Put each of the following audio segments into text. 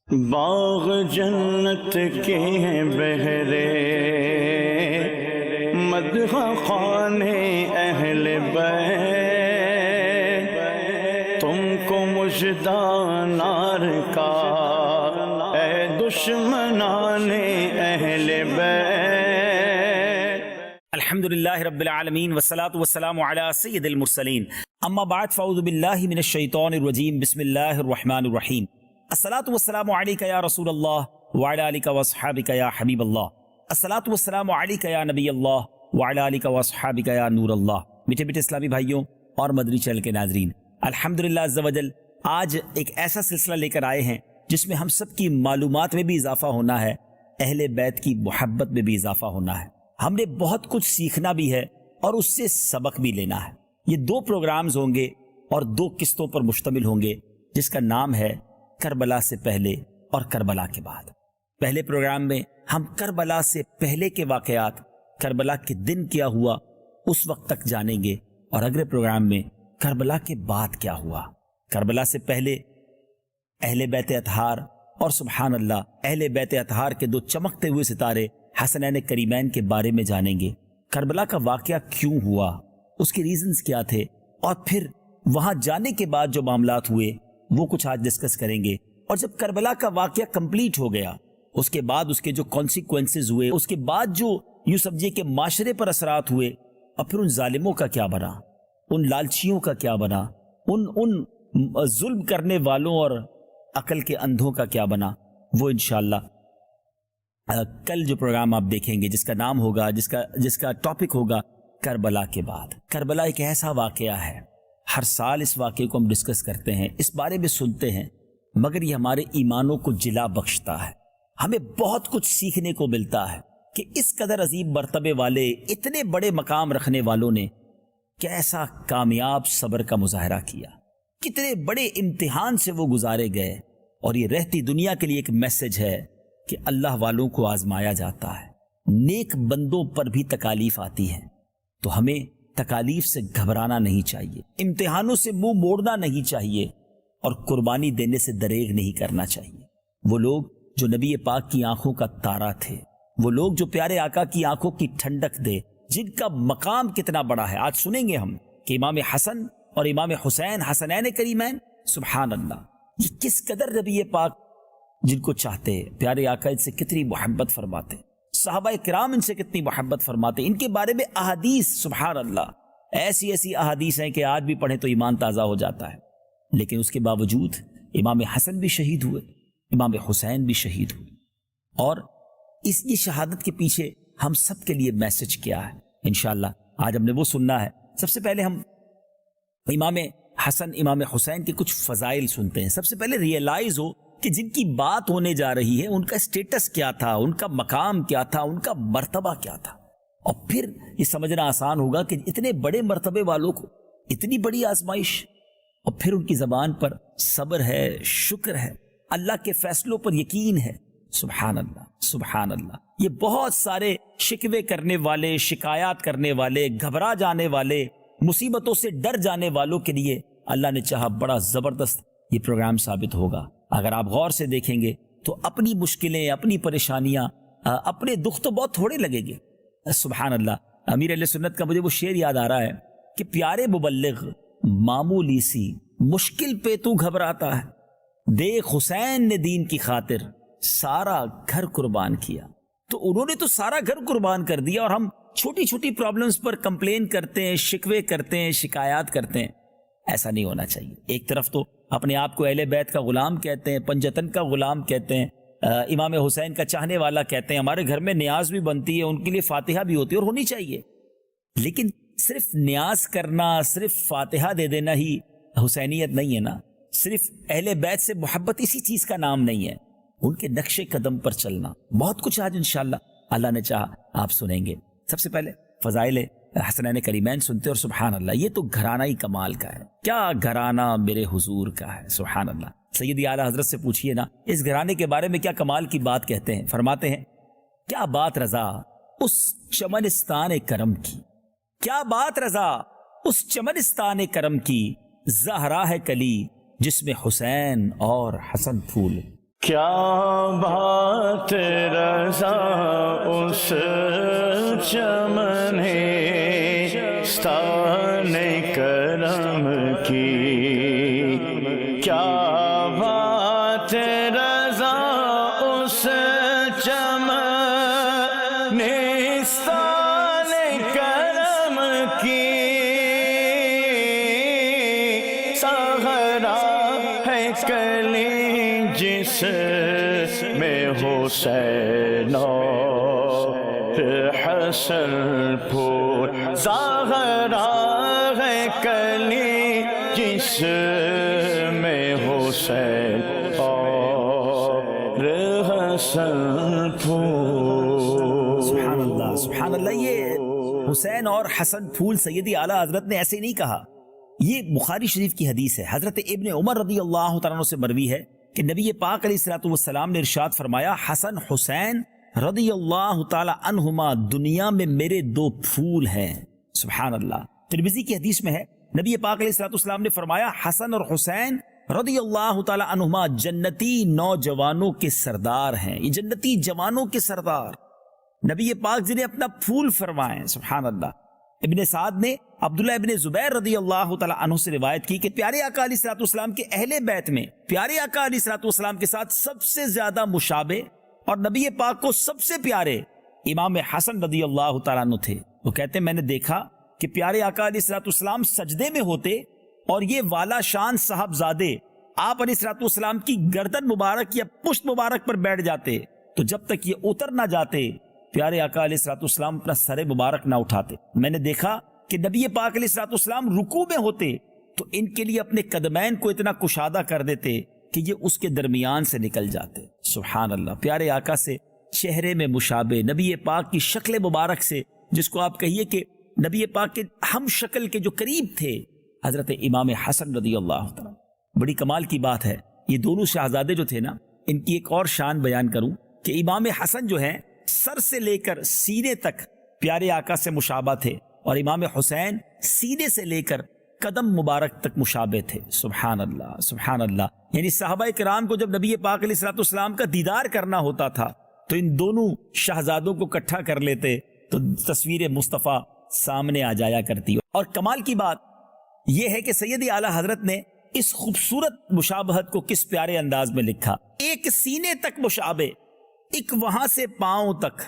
باغ جنت کے ہیں بہرے، مدح خانے اہل بیت، تم کو مژدہ نار کا اے دشمنان اہل بیت۔ الحمدللہ رب العالمین والصلاة والسلام علی سید المرسلین، اما بعد فاعوذ باللہ من الشیطان الرجیم، بسم اللہ الرحمن الرحیم۔ الصلاة والسلام علیک یا رسول اللہ وعلی آلک واصحابک یا حبیب اللہ، الصلاة والسلام علیک یا نبی اللہ وعلی آلک واصحابک یا نور اللہ۔ میٹھے میٹھے اسلامی بھائیوں اور مدنی چینل کے ناظرین، الحمدللہ عز و جل آج ایک ایسا سلسلہ لے کر آئے ہیں جس میں ہم سب کی معلومات میں بھی اضافہ ہونا ہے، اہل بیت کی محبت میں بھی اضافہ ہونا ہے۔ ہم نے بہت کچھ سیکھنا بھی ہے اور اس سے سبق بھی لینا ہے۔ یہ دو پروگرامز ہوں گے اور دو قسطوں پر مشتمل ہوں گے، جس کا نام ہے کربلا سے پہلے اور کربلا کے بعد۔ پہلے پروگرام میں ہم کربلا سے پہلے کے واقعات، کربلا کے دن کیا ہوا اس وقت تک جانیں گے، اور اگلے پروگرام میں کربلا کے بعد کیا ہوا۔ کربلا سے پہلے اہل بیت اطہار اور سبحان اللہ اہل بیت اطہار کے دو چمکتے ہوئے ستارے حسنین کریمین کے بارے میں جانیں گے۔ کربلا کا واقعہ کیوں ہوا، اس کے ریزنز کیا تھے، اور پھر وہاں جانے کے بعد جو معاملات ہوئے وہ کچھ آج ڈسکس کریں گے۔ اور جب کربلا کا واقعہ کمپلیٹ ہو گیا، اس کے بعد اس کے جو کانسیکوینسز ہوئے، اس کے بعد جو یوں سمجھیے کہ معاشرے پر اثرات ہوئے، اور پھر ان ظالموں کا کیا بنا، ان لالچیوں کا کیا بنا، ان ظلم کرنے والوں اور عقل کے اندھوں کا کیا بنا، وہ انشاءاللہ کل جو پروگرام آپ دیکھیں گے، جس کا نام ہوگا، جس کا ٹاپک ہوگا کربلا کے بعد۔ کربلا ایک ایسا واقعہ ہے، ہر سال اس واقعے کو ہم ڈسکس کرتے ہیں، اس بارے میں سنتے ہیں، مگر یہ ہمارے ایمانوں کو جلا بخشتا ہے۔ ہمیں بہت کچھ سیکھنے کو ملتا ہے کہ اس قدر عظیم مرتبے والے، اتنے بڑے مقام رکھنے والوں نے کیسا کامیاب صبر کا مظاہرہ کیا، کتنے بڑے امتحان سے وہ گزارے گئے۔ اور یہ رہتی دنیا کے لیے ایک میسج ہے کہ اللہ والوں کو آزمایا جاتا ہے، نیک بندوں پر بھی تکالیف آتی ہیں، تو ہمیں تکالیف سے گھبرانا نہیں چاہیے، امتحانوں سے منہ موڑنا نہیں چاہیے، اور قربانی دینے سے دریغ نہیں کرنا چاہیے۔ وہ لوگ جو نبی پاک کی آنکھوں کا تارا تھے، وہ لوگ جو پیارے آقا کی آنکھوں کی ٹھنڈک دے، جن کا مقام کتنا بڑا ہے۔ آج سنیں گے ہم کہ امام حسن اور امام حسین، حسنین کریمین، سبحان اللہ، یہ کس قدر نبی پاک جن کو چاہتے، پیارے آقا ان سے کتنی محبت فرماتے، صحابہ کرام ان سے کتنی محبت فرماتے، ان کے بارے میں احادیث، سبحان اللہ، ایسی احادیث ہیں کہ آج بھی پڑھیں تو ایمان تازہ ہو جاتا ہے۔ لیکن اس کے باوجود امام حسن بھی شہید ہوئے، امام حسین بھی شہید ہوئے، اور یہ شہادت کے پیچھے ہم سب کے لیے میسج کیا ہے، انشاءاللہ آج ہم نے وہ سننا ہے۔ سب سے پہلے ہم امام حسن، امام حسین کے کچھ فضائل سنتے ہیں۔ سب سے پہلے ریئلائز ہو کہ جن کی بات ہونے جا رہی ہے ان کا سٹیٹس کیا تھا، ان کا مقام کیا تھا، ان کا مرتبہ کیا تھا، اور پھر یہ سمجھنا آسان ہوگا کہ اتنے بڑے مرتبے والوں کو اتنی بڑی آزمائش، اور پھر ان کی زبان پر صبر ہے، شکر ہے، اللہ کے فیصلوں پر یقین ہے۔ سبحان اللہ، سبحان اللہ۔ یہ بہت سارے شکوے کرنے والے، شکایات کرنے والے، گھبرا جانے والے، مصیبتوں سے ڈر جانے والوں کے لیے اللہ نے چاہا بڑا زبردست یہ پروگرام ثابت ہوگا۔ اگر آپ غور سے دیکھیں گے تو اپنی مشکلیں، اپنی پریشانیاں، اپنے دکھ تو بہت تھوڑے لگیں گے۔ سبحان اللہ، امیر اہل سنت کا مجھے وہ شعر یاد آ رہا ہے کہ پیارے مبلغ معمولی سی مشکل پہ تو گھبراتا ہے، دیکھ حسین نے دین کی خاطر سارا گھر قربان کیا۔ تو انہوں نے تو سارا گھر قربان کر دیا، اور ہم چھوٹی چھوٹی پرابلمز پر کمپلین کرتے ہیں، شکوے کرتے ہیں، شکایات کرتے ہیں۔ ایسا نہیں ہونا چاہیے۔ ایک طرف تو اپنے آپ کو اہل بیت کا غلام کہتے ہیں، پنجتن کا غلام کہتے ہیں، امام حسین کا چاہنے والا کہتے ہیں، ہمارے گھر میں نیاز بھی بنتی ہے، ان کے لیے فاتحہ بھی ہوتی ہے اور ہونی چاہیے، لیکن صرف نیاز کرنا، صرف فاتحہ دے دینا ہی حسینیت نہیں ہے نا، صرف اہل بیت سے محبت اسی چیز کا نام نہیں ہے، ان کے نقش قدم پر چلنا۔ بہت کچھ آج انشاءاللہ اللہ نے چاہا آپ سنیں گے۔ سب سے پہلے فضائل حسنین کریمین سنتے، اور سبحان اللہ یہ تو گھرانہ ہی کمال کا ہے، کیا گھرانہ میرے حضور کا ہے، سبحان اللہ۔ سیدی اعلیٰ حضرت سے پوچھئے نا اس گھرانے کے بارے میں کیا کمال کی بات کہتے ہیں، فرماتے ہیں کیا بات رضا اس چمنستان کرم کی، کیا بات رضا اس چمنستان کرم کی، زہرا ہے کلی جس میں حسین اور حسن پھول۔ کیا بات رضا اس چمن ستان کرم کی، کیا بات رضا اس چمن ستان کرم کی، صحرا ہے کلی جس میں حسین اور حسن پھول، زہرا ہے کلی جس میں حسین اور حسن پھول۔ سبحان اللہ سبحان اللہ۔ یہ حسین اور حسن پھول سیدی اعلیٰ حضرت نے ایسے نہیں کہا، یہ بخاری شریف کی حدیث ہے۔ حضرت ابن عمر رضی اللہ تعالیٰ عنہ سے مروی ہے کہ نبی پاک علیہ الصلوۃ والسلام نے ارشاد فرمایا، حسن حسین رضی اللہ تعالی عنہما دنیا میں میرے دو پھول ہیں۔ سبحان اللہ۔ ترمذی کی حدیث میں ہے، نبی پاک علیہ الصلوۃ والسلام نے فرمایا، حسن اور حسین رضی اللہ تعالی عنہما جنتی نوجوانوں کے سردار ہیں، یہ جنتی جوانوں کے سردار، نبی پاک جنہیں اپنا پھول فرمائیں۔ سبحان اللہ۔ ابن سعد نے عبداللہ ابن زبیر رضی اللہ تعالی عنہ سے روایت کی کہ پیارے آقا علیہ الصلوۃ والسلام کے اہل بیت میں پیارے آقا علیہ الصلوۃ والسلام کے ساتھ سب سے زیادہ مشابہ اور نبی پاک کو سب سے پیارے امام حسن رضی اللہ تعالیٰ عنہ تھے۔ وہ کہتے ہیں میں نے دیکھا کہ پیارے آقا علیہ الصلوۃ والسلام سجدے میں ہوتے اور یہ والا شان صاحبزادے آپ علیہ الصلوۃ والسلام کی گردن مبارک یا پشت مبارک پر بیٹھ جاتے، تو جب تک یہ اتر نہ جاتے پیارے آقا علیہ الصلوۃ والسلام اپنا سر مبارک نہ اٹھاتے۔ میں نے دیکھا کہ نبی پاک علیہ الصلوۃ والسلام رکوع میں ہوتے تو ان کے لیے اپنے قدمین کو اتنا کشادہ کر دیتے کہ یہ اس کے درمیان سے نکل جاتے۔ سبحان اللہ۔ پیارے آقا سے چہرے میں مشابہ، نبی پاک کی شکل مبارک سے، جس کو آپ کہیے کہ نبی پاک کے ہم شکل کے جو قریب تھے، حضرت امام حسن رضی اللہ تعالیٰ۔ بڑی کمال کی بات ہے، یہ دونوں شہزادے جو تھے نا، ان کی ایک اور شان بیان کروں کہ امام حسن جو ہیں سر سے لے کر سینے تک پیارے آقا سے مشابہ تھے، اور امام حسین سینے سے لے کر قدم مبارک تک مشابہ تھے۔ سبحان اللہ سبحان اللہ۔ یعنی صحابہ کرام کو جب نبی پاک علیہ الصلوۃ والسلام کا دیدار کرنا ہوتا تھا تو ان دونوں شہزادوں کو اکٹھا کر لیتے تو تصویر مصطفیٰ سامنے آ جایا کرتی۔ اور کمال کی بات یہ ہے کہ سیدی اعلیٰ حضرت نے اس خوبصورت مشابہت کو کس پیارے انداز میں لکھا، ایک سینے تک مشابہ، ایک وہاں سے پاؤں تک،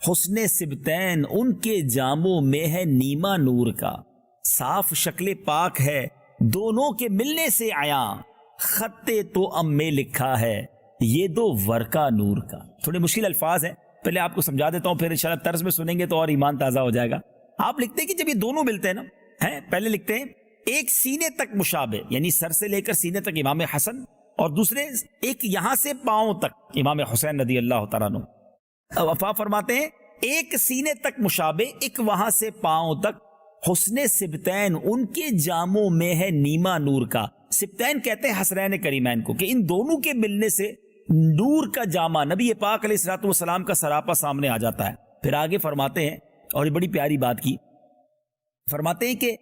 حسن سبتین ان کے جاموں میں ہے نیما نور کا، صاف شکل پاک ہے دونوں کے ملنے سے عیاں، خطے تو ام میں لکھا ہے یہ دو ورقہ نور کا۔ تھوڑے مشکل الفاظ ہیں، پہلے آپ کو سمجھا دیتا ہوں، پھر انشاءاللہ طرز میں سنیں گے تو اور ایمان تازہ ہو جائے گا۔ آپ لکھتے ہیں کہ جب یہ دونوں ملتے ہیں نا، پہلے لکھتے ہیں ایک سینے تک مشابہ، یعنی سر سے لے کر سینے تک امام حسن، اور دوسرے ایک یہاں سے پاؤں تک امام حسین رضی اللہ تعالیٰ عنہ۔ وفا فرماتے ہیں ایک سینے تک مشابہ، ایک وہاں سے پاؤں تک، حسن سبتین ان کے جاموں میں ہے نیما نور کا۔ سبتین کہتے ہیں حسنین کریمین کو، کہ ان دونوں کے ملنے سے نور کا جامہ نبی پاک علیہ الصلوۃ والسلام کا سراپا سامنے آ جاتا ہے۔ پھر آگے فرماتے ہیں، اور یہ بڑی پیاری بات کی، فرماتے ہیں کہ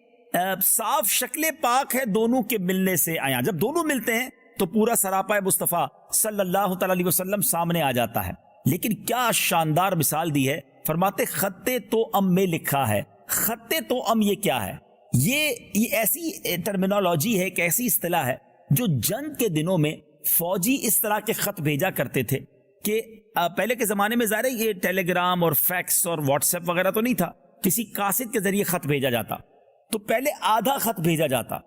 صاف شکل پاک ہے دونوں کے ملنے سے آیا، جب دونوں ملتے ہیں تو پورا سراپا مصطفیٰ صلی اللہ تعالی علیہ وسلم سامنے آ جاتا ہے۔ لیکن کیا شاندار مثال دی ہے، فرماتے خطے تو ام میں لکھا ہے۔ خطے تو ام یہ کیا ہے؟ یہ ایسی ٹرمینالوجی ہے، ایک ایسی اصطلاح ہے جو جنگ کے دنوں میں فوجی اس طرح کے خط بھیجا کرتے تھے کہ پہلے کے زمانے میں ظاہر ہے یہ ٹیلی گرام اور فیکس اور واٹس ایپ وغیرہ تو نہیں تھا، کسی قاصد کے ذریعے خط بھیجا جاتا، تو پہلے آدھا خط بھیجا جاتا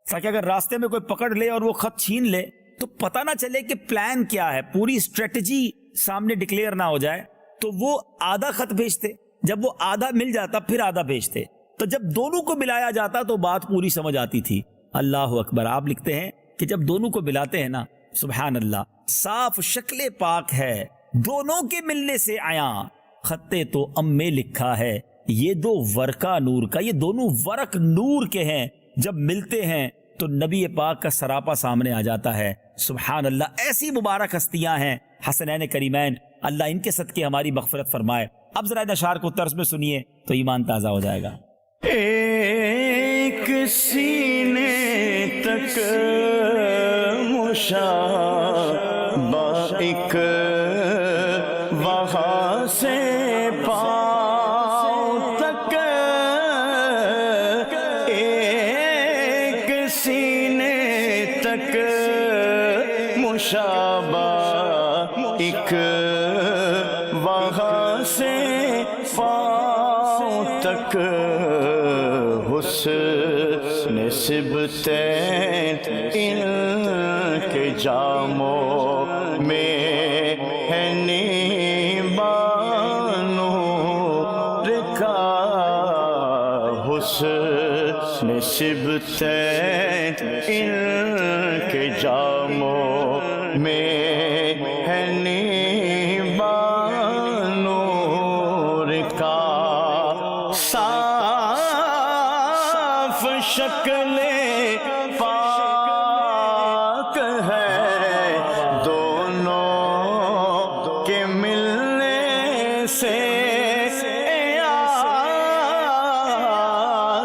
تاکہ اگر راستے میں کوئی پکڑ لے اور وہ خط چھین لے تو پتہ نہ چلے کہ پلان کیا ہے، پوری اسٹریٹجی سامنے ڈکلیئر نہ ہو جائے، تو وہ آدھا خط بھیجتے، جب وہ آدھا مل جاتا پھر آدھا بھیجتے، تو جب دونوں کو ملایا جاتا تو بات پوری سمجھ آتی تھی۔ اللہ اکبر۔ آپ لکھتے ہیں کہ جب دونوں کو ملاتے ہیں نا، سبحان اللہ، صاف شکل پاک ہے دونوں کے ملنے سے عیاں، خطے تو ام میں لکھا ہے یہ دو ورقہ نور کا، یہ دونوں ورق نور کے ہیں، جب ملتے ہیں تو نبی پاک کا سراپا سامنے آ جاتا ہے۔ سبحان اللہ۔ ایسی مبارک ہستیاں ہیں حسنین کریمین، اللہ ان کے صدقے ہماری مغفرت فرمائے۔ اب ذرا اشعار کو طرز میں سنیے تو ایمان تازہ ہو جائے گا۔ ایک سینے تک مشابہ ایک وہاں سے پاؤں تک، ایک سینے تک مشابہ، ایک وہاں سے پاؤں تک حسن صبتین ان کے جاموں میں ہے نیبانو رکا، حسن صبتین ان کے جاموں میں ہے نیبانو رکا، صاف شکل پاک ہے دونوں کے ملنے سے،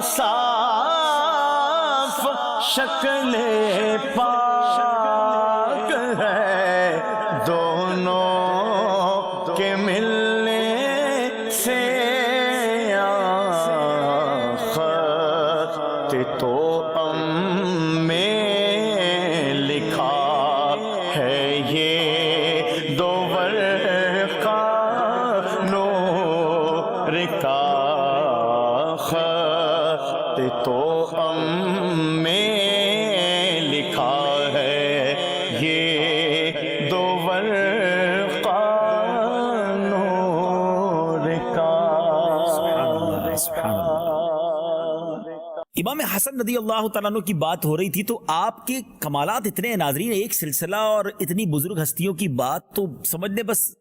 صاف شکل پاک ہے دونوں کے ملنے سے، خط تو میں لکھا ہے یہ دو ورقہ نور کا، خط تو میں لکھا ہے یہ دو ورقہ نور کا۔ سبحان اللہ۔ امام حسن رضی اللہ تعالیٰ عنہ کی بات ہو رہی تھی تو آپ کے کمالات اتنے ہیں ناظرین، ایک سلسلہ اور اتنی بزرگ ہستیوں کی بات تو سمجھنے بس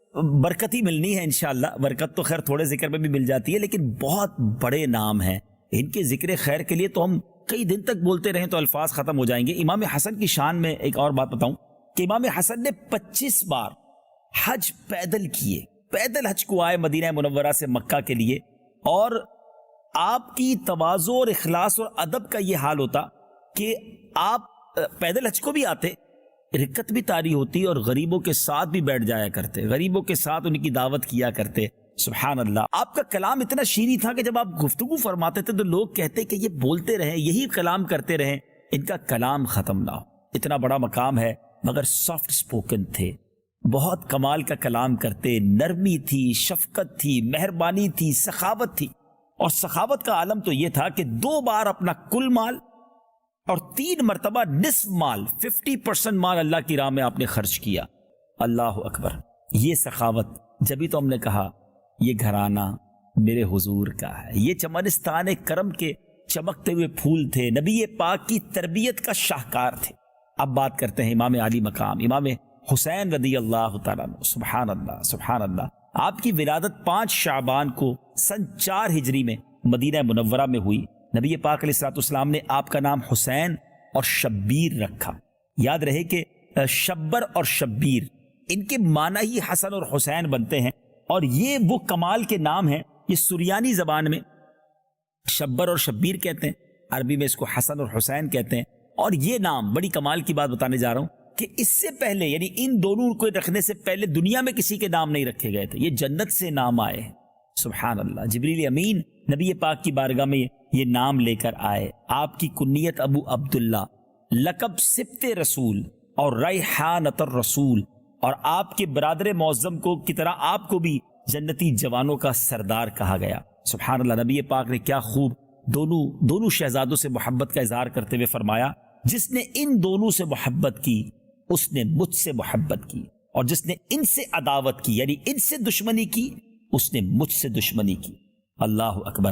برکت ہی ملنی ہے انشاءاللہ۔ برکت تو خیر تھوڑے ذکر میں بھی مل جاتی ہے، لیکن بہت بڑے نام ہیں، ان کے ذکر خیر کے لیے تو ہم کئی دن تک بولتے رہیں تو الفاظ ختم ہو جائیں گے۔ امام حسن کی شان میں ایک اور بات بتاؤں کہ امام حسن نے 25 بار حج پیدل کیے، پیدل حج کو آئے مدینہ منورہ سے مکہ کے لیے، اور آپ کی تواضع اور اخلاص اور ادب کا یہ حال ہوتا کہ آپ پیدل حج کو بھی آتے، رکت بھی طاری ہوتی اور غریبوں کے ساتھ بھی بیٹھ جایا کرتے، غریبوں کے ساتھ ان کی دعوت کیا کرتے۔ سبحان اللہ۔ آپ کا کلام اتنا شیریں تھا کہ جب آپ گفتگو فرماتے تھے تو لوگ کہتے کہ یہ بولتے رہیں، یہی کلام کرتے رہیں، ان کا کلام ختم نہ ہو۔ اتنا بڑا مقام ہے مگر سافٹ سپوکن تھے، بہت کمال کا کلام کرتے، نرمی تھی، شفقت تھی، مہربانی تھی، سخاوت تھی۔ اور سخاوت کا عالم تو یہ تھا کہ 2 بار اپنا کل مال اور 3 مرتبہ نصف مال 50% مال اللہ کی راہ میں آپ نے خرچ کیا۔ اللہ اکبر۔ یہ سخاوت، جبھی تو ہم نے کہا یہ گھرانہ میرے حضور کا ہے، یہ چمنستان کرم کے چمکتے ہوئے پھول تھے، نبی پاک کی تربیت کا شاہکار تھے۔ اب بات کرتے ہیں امام علی مقام امام حسین رضی اللہ تعالیٰ عنہ۔ سبحان اللہ سبحان اللہ۔ آپ کی ولادت 5 شعبان کو سن 4 ہجری میں مدینہ منورہ میں ہوئی۔ نبی پاک علیہ السلام نے آپ کا نام حسین اور شبیر رکھا۔ یاد رہے کہ شبر اور شبیر ان کے معنی ہی حسن اور حسین بنتے ہیں، اور یہ وہ کمال کے نام ہیں۔ یہ سریانی زبان میں شبر اور شبیر کہتے ہیں، عربی میں اس کو حسن اور حسین کہتے ہیں۔ اور یہ نام بڑی کمال کی بات بتانے جا رہا ہوں کہ اس سے پہلے یعنی ان دونوں کو رکھنے سے پہلے دنیا میں کسی کے نام نہیں رکھے گئے تھے، یہ جنت سے نام آئے ہیں۔ سبحان اللہ۔ جبریل امین نبی پاک کی بارگاہ میں یہ نام لے کر آئے۔ آپ کی کنیت ابو عبداللہ، لقب سبط رسول اور ریحانۃ الرسول، اور آپ کے برادر معظم کو کی طرح آپ کو بھی جنتی جوانوں کا سردار کہا گیا۔ سبحان اللہ۔ نبی پاک نے کیا خوب دونوں شہزادوں سے محبت کا اظہار کرتے ہوئے فرمایا، جس نے ان دونوں سے محبت کی اس نے مجھ سے محبت کی، اور جس نے ان سے عداوت کی یعنی ان سے دشمنی کی اس نے مجھ سے دشمنی کی۔ اللہ اکبر۔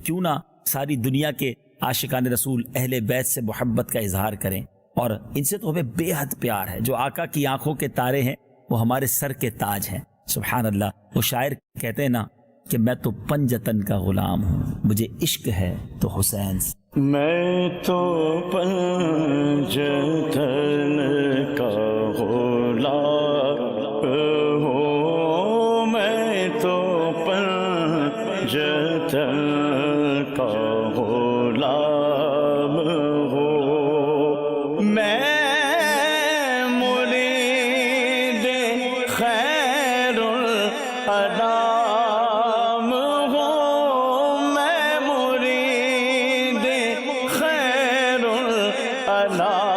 کیوں نہ ساری دنیا کے عاشقان رسول اہل بیت سے محبت کا اظہار کریں، اور ان سے تو ہمیں بے حد پیار ہے۔ جو آقا کی آنکھوں کے تارے ہیں وہ ہمارے سر کے تاج ہیں۔ سبحان اللہ۔ وہ شاعر کہتے ہیں نا کہ میں تو پنجتن کا غلام ہوں، مجھے عشق ہے تو حسین سے۔ میں تو پنجتن کا غلام ہوں، میں تو پنجتن کا غلام ہوں، میں مرید الانام ہوں، میں مرید خیر الانام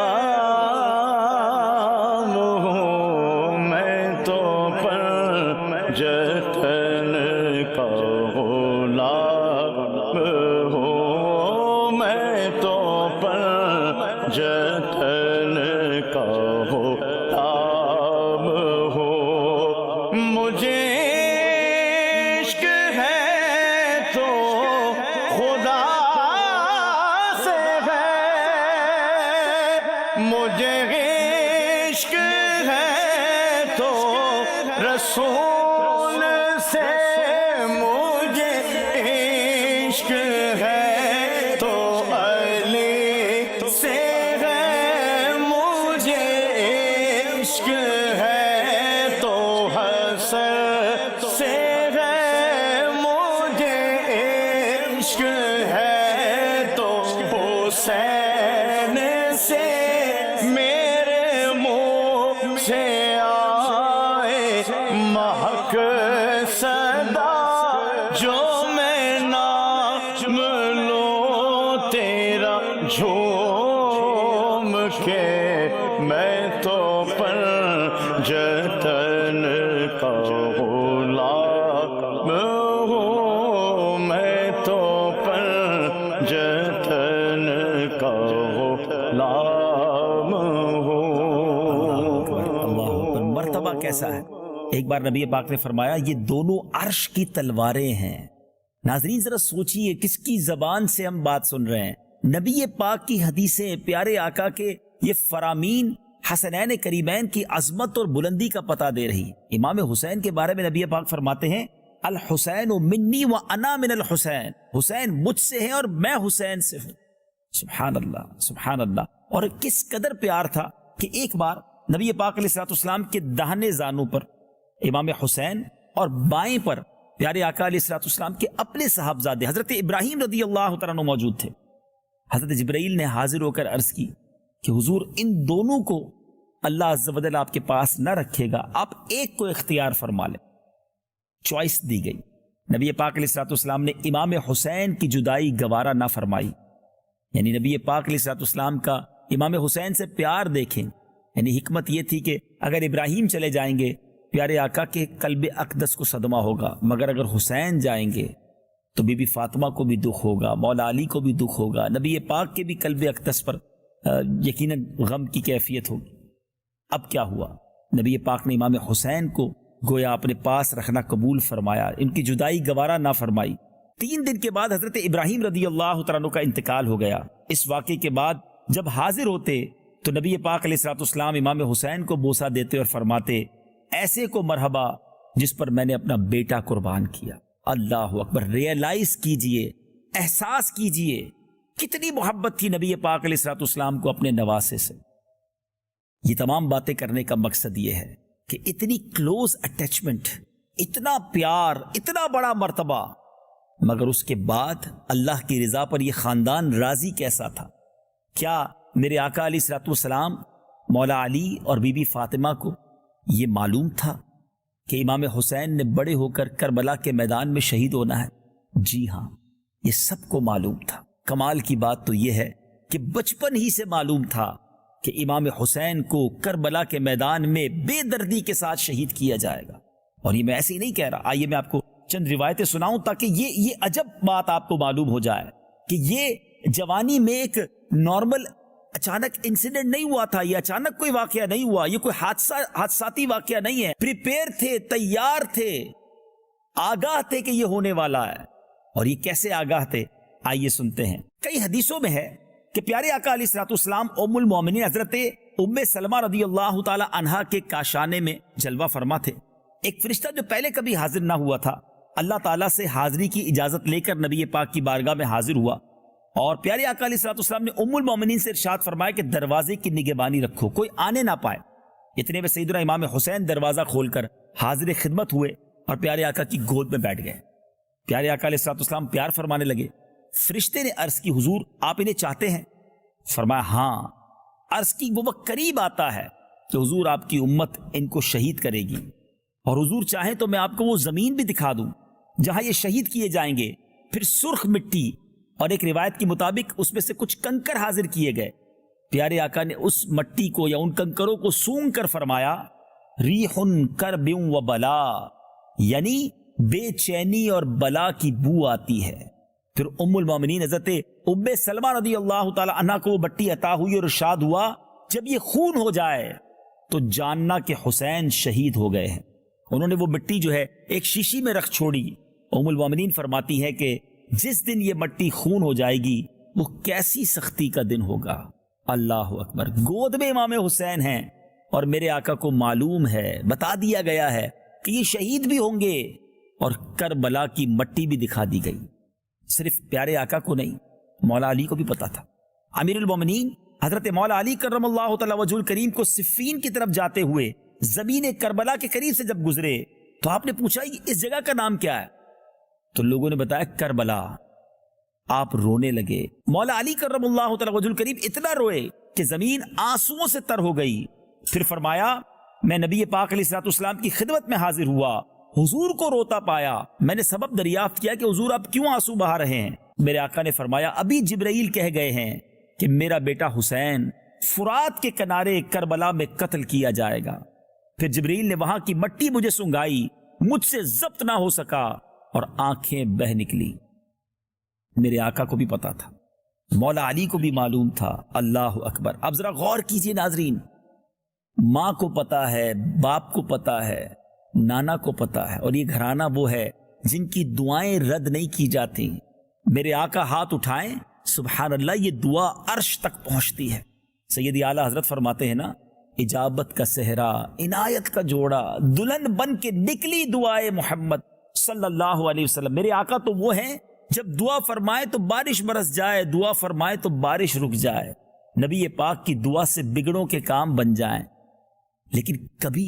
ہوں، میں تو پنجتن کا غلام ہوں، میں تو پنجتن کا غلام ہوں، مجھے عشق ہے تو خدا سے ہے، مجھے عشق ہے تو رسول سے، مجھے عشق ہے تو علی سے ہے، مجھے عشق ہے تو حسن سے ہے، مجھے عشق ہے تو حسین سے، میرے منہ سے آئے مہک صدا، جو میں نام لوں تیرا جھوم کے، میں تو پنجتن کا غلام ہوں، میں تو پنجتن کا غلام ہوں۔ اللہ اکبر، مرتبہ کیسا ہے! ایک بار نبی پاک نے فرمایا یہ دونوں عرش کی تلواریں ہیں۔ ناظرین ذرا سوچئے کس کی زبان سے ہم بات سن رہے ہیں۔ نبی پاک کی حدیثیں، پیارے آقا کے یہ فرامین حسنین کریمین کی عظمت اور بلندی کا پتہ دے رہی۔ امام حسین کے بارے میں نبی پاک فرماتے ہیں الحسین منی و انا من الحسین، حسین مجھ سے ہیں اور میں حسین سے ہوں۔ سبحان اللہ، سبحان اللہ۔ اور کس قدر پیار تھا کہ ایک بار نبی پاک علیہ الصلوۃ والسلام کے داہنے زانو پر امام حسین اور بائیں پر پیارے آقا علیہ الصلوۃ والسلام کے اپنے صاحبزادے حضرت ابراہیم رضی اللہ تعالیٰ عنہ موجود تھے۔ حضرت جبرائیل نے حاضر ہو کر عرض کی کہ حضور ان دونوں کو اللہ عز و جل آپ کے پاس نہ رکھے گا، آپ ایک کو اختیار فرما لیں۔ چوائس دی گئی۔ نبی پاک علیہ الصلوۃ والسلام نے امام حسین کی جدائی گوارا نہ فرمائی، یعنی نبی پاک علیہ الصلوۃ والسلام کا امام حسین سے پیار دیکھیں، یعنی حکمت یہ تھی کہ اگر ابراہیم چلے جائیں گے پیارے آقا کے قلب اقدس کو صدمہ ہوگا، مگر اگر حسین جائیں گے تو بی بی فاطمہ کو بھی دکھ ہوگا، مولا علی کو بھی دکھ ہوگا، نبی پاک کے بھی قلب اقدس پر یقیناً غم کی کیفیت ہوگی۔ اب کیا ہوا؟ نبی پاک نے امام حسین کو گویا اپنے پاس رکھنا قبول فرمایا، ان کی جدائی گوارا نہ فرمائی۔ 3 دن کے بعد حضرت ابراہیم رضی اللہ تعالیٰ عنہ کا انتقال ہو گیا۔ اس واقعے کے بعد جب حاضر ہوتے تو نبی پاک علیہ الصلوۃ والسلام امام حسین کو بوسہ دیتے اور فرماتے ایسے کو مرحبا جس پر میں نے اپنا بیٹا قربان کیا۔ اللہ اکبر، ریئلائز کیجئے، احساس کیجئے کتنی محبت تھی نبی پاک علیہ الصلوۃ والسلام کو اپنے نواسے سے۔ یہ تمام باتیں کرنے کا مقصد یہ ہے کہ اتنی کلوز اٹیچمنٹ، اتنا پیار، اتنا بڑا مرتبہ، مگر اس کے بعد اللہ کی رضا پر یہ خاندان راضی کیسا تھا؟ کیا میرے آقا علیہ الصلوۃ والسلام مولا علی اور بی بی فاطمہ کو یہ معلوم تھا کہ امام حسین نے بڑے ہو کر کربلا کے میدان میں شہید ہونا ہے؟ جی ہاں، یہ سب کو معلوم تھا۔ کمال کی بات تو یہ ہے کہ بچپن ہی سے معلوم تھا کہ امام حسین کو کربلا کے میدان میں بے دردی کے ساتھ شہید کیا جائے گا۔ اور یہ میں ایسے ہی نہیں کہہ رہا، آئیے میں آپ کو چند روایتیں سناؤں تاکہ یہ عجب بات آپ کو معلوم ہو جائے کہ یہ جوانی میں ایک نارمل اچانک انسیڈنٹ نہیں ہوا تھا، یہ اچانک کوئی واقعہ نہیں ہوا، یہ کوئی حادثاتی واقعہ نہیں ہے۔ پریپیئر تھے، تیار تھے، آگاہ تھے کہ یہ ہونے والا ہے۔ اور یہ کیسے آگاہ تھے؟ آئیے سنتے ہیں۔ کئی حدیثوں میں ہے کہ پیارے آقا علیہ الصلوۃ والسلام ام المومنین حضرت ام سلمہ رضی اللہ تعالی عنہا کے کاشانے میں جلوہ فرما تھے۔ ایک فرشتہ جو پہلے کبھی حاضر نہ ہوا تھا اللہ تعالیٰ سے حاضری کی اجازت لے کر نبی پاک کی بارگاہ میں حاضر ہوا، اور پیارے آقا علیہ الصلوۃ والسلام نے ام المومنین سے ارشاد فرمایا کہ دروازے کی نگہبانی رکھو، کوئی آنے نہ پائے۔ اتنے میں سیدنا امام حسین دروازہ کھول کر حاضر خدمت ہوئے اور پیارے آقا کی گود میں بیٹھ گئے۔ پیارے آقا علیہ الصلوۃ والسلام پیار فرمانے لگے۔ فرشتے نے عرض کی حضور آپ انہیں چاہتے ہیں؟ فرمایا ہاں۔ عرض کی وہ وقت قریب آتا ہے کہ حضور آپ کی امت ان کو شہید کرے گی، اور حضور چاہیں تو میں آپ کو وہ زمین بھی دکھا دوں جہاں یہ شہید کیے جائیں گے. پھر سرخ مٹی اور ایک روایت کے مطابق اس میں سے کچھ کنکر حاضر کیے گئے. پیارے آقا نے اس مٹی کو یا ان کنکروں کو سونگ کر فرمایا ریح کرب و بلا، یعنی بے چینی اور بلا کی بو آتی ہے. پھر ام المومنین حضرت ام سلمہ رضی اللہ تعالی عنہ کو وہ مٹی عطا ہوئی اور ارشاد ہوا جب یہ خون ہو جائے تو جاننا کہ حسین شہید ہو گئے ہیں. انہوں نے وہ مٹی جو ہے ایک شیشی میں رکھ چھوڑی. ام المومنین فرماتی ہے کہ جس دن یہ مٹی خون ہو جائے گی وہ کیسی سختی کا دن ہوگا. اللہ اکبر. گود میں امام حسین ہیں اور میرے آقا کو معلوم ہے، بتا دیا گیا ہے کہ یہ شہید بھی ہوں گے، اور کربلا کی مٹی بھی دکھا دی گئی. صرف پیارے آقا کو نہیں، مولا علی کو بھی پتا تھا. امیر المومنین حضرت مولا علی کرم اللہ تعالی وجہ الکریم کو صفین کی طرف جاتے ہوئے زمین کربلا کے قریب سے جب گزرے تو آپ نے پوچھا اس جگہ کا نام کیا ہے؟ تو لوگوں نے بتایا کربلا. آپ رونے لگے. مولا علی کرم اللہ تعالی وجہ الکریم اتنا روئے کہ زمین آنسوؤں سے تر ہو گئی. پھر فرمایا میں نبی پاک علیہ الصلوۃ والسلام کی خدمت میں حاضر ہوا، حضور کو روتا پایا. میں نے سبب دریافت کیا کہ حضور آپ کیوں آنسو بہا رہے ہیں؟ میرے آقا نے فرمایا ابھی جبرائیل کہہ گئے ہیں کہ میرا بیٹا حسین فرات کے کنارے کربلا میں قتل کیا جائے گا. پھر جبرائیل نے وہاں کی مٹی مجھے سنگائی، مجھ سے ضبط نہ ہو سکا اور آنکھیں بہہ نکلی. میرے آقا کو بھی پتا تھا، مولا علی کو بھی معلوم تھا. اللہ اکبر. اب ذرا غور کیجئے ناظرین، ماں کو پتا ہے، باپ کو پتا ہے، نانا کو پتا ہے، اور یہ گھرانہ وہ ہے جن کی دعائیں رد نہیں کی جاتی. میرے آقا ہاتھ اٹھائیں، سبحان اللہ، یہ دعا عرش تک پہنچتی ہے. سیدی اعلیٰ حضرت فرماتے ہیں نا، اجابت کا صحرا، عنایت کا جوڑا، دلہن بن کے نکلی دعائے محمد صلی اللہ علیہ وسلم. میرے آقا تو وہ ہیں جب دعا فرمائے تو بارش برس جائے، دعا فرمائے تو بارش رک جائے. نبی پاک کی دعا سے بگڑوں کے کام بن جائیں. لیکن کبھی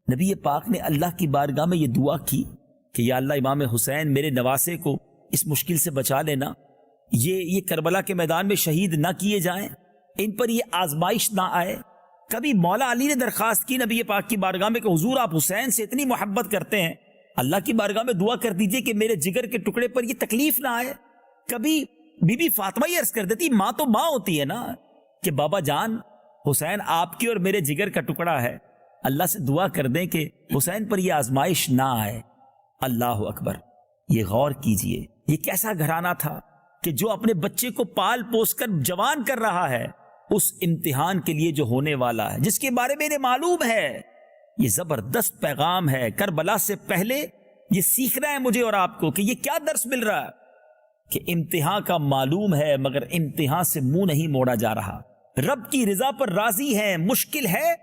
نبی پاک نے اللہ کی بارگاہ میں یہ دعا کی کہ یا اللہ امام حسین میرے نواسے کو اس مشکل سے بچا لینا، یہ کربلا کے میدان میں شہید نہ کیے جائیں، ان پر یہ آزمائش نہ آئے. کبھی مولا علی نے درخواست کی نبی پاک کی بارگاہ میں کہ حضور آپ حسین سے اتنی محبت کرتے ہیں، اللہ کی بارگاہ میں دعا کر دیجئے کہ میرے جگر کے ٹکڑے پر یہ تکلیف نہ آئے. کبھی بی بی فاطمہ یہ عرض کر دیتی، ماں تو ماں ہوتی ہے نا، کہ بابا جان حسین آپ کی اور میرے جگر کا ٹکڑا ہے، اللہ سے دعا کر دیں کہ حسین پر یہ آزمائش نہ آئے. اللہ اکبر. یہ غور کیجئے، یہ کیسا گھرانہ تھا کہ جو اپنے بچے کو پال پوس کر جوان کر رہا ہے اس امتحان کے لیے جو ہونے والا ہے، جس کے بارے میں انہیں معلوم ہے. یہ زبردست پیغام ہے. کربلا سے پہلے یہ سیکھنا ہے مجھے اور آپ کو کہ یہ کیا درس مل رہا ہے کہ امتحان کا معلوم ہے مگر امتحان سے منہ نہیں موڑا جا رہا. رب کی رضا پر راضی ہیں، مشکل ہے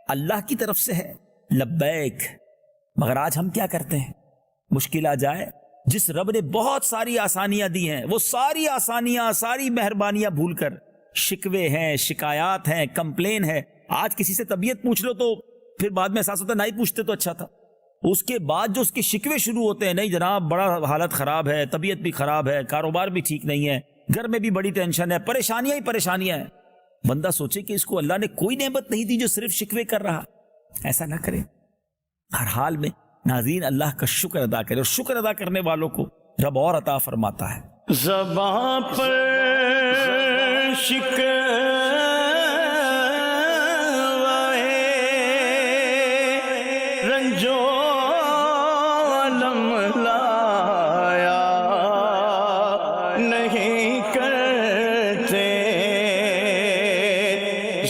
اللہ کی طرف سے ہے، لبیک. مگر آج ہم کیا کرتے ہیں؟ مشکل آ جائے، جس رب نے بہت ساری آسانیاں دی ہیں وہ ساری آسانیاں، ساری مہربانیاں بھول کر شکوے ہیں، شکایات ہیں، کمپلین ہے. آج کسی سے طبیعت پوچھ لو تو پھر بعد میں احساس ہوتا ہے نہیں پوچھتے تو اچھا تھا. اس کے بعد جو اس کے شکوے شروع ہوتے ہیں، نہیں جناب بڑا حالت خراب ہے، طبیعت بھی خراب ہے، کاروبار بھی ٹھیک نہیں ہے، گھر میں بھی بڑی ٹینشن ہے، پریشانیاں ہی پریشانیاں ہیں. بندہ سوچے کہ اس کو اللہ نے کوئی نعمت نہیں دی جو صرف شکوے کر رہا. ایسا نہ کرے. ہر حال میں ناظرین اللہ کا شکر ادا کرے، اور شکر ادا کرنے والوں کو رب اور عطا فرماتا ہے. زباں پر شکوے رنجو علم لایا نہیں کرتے،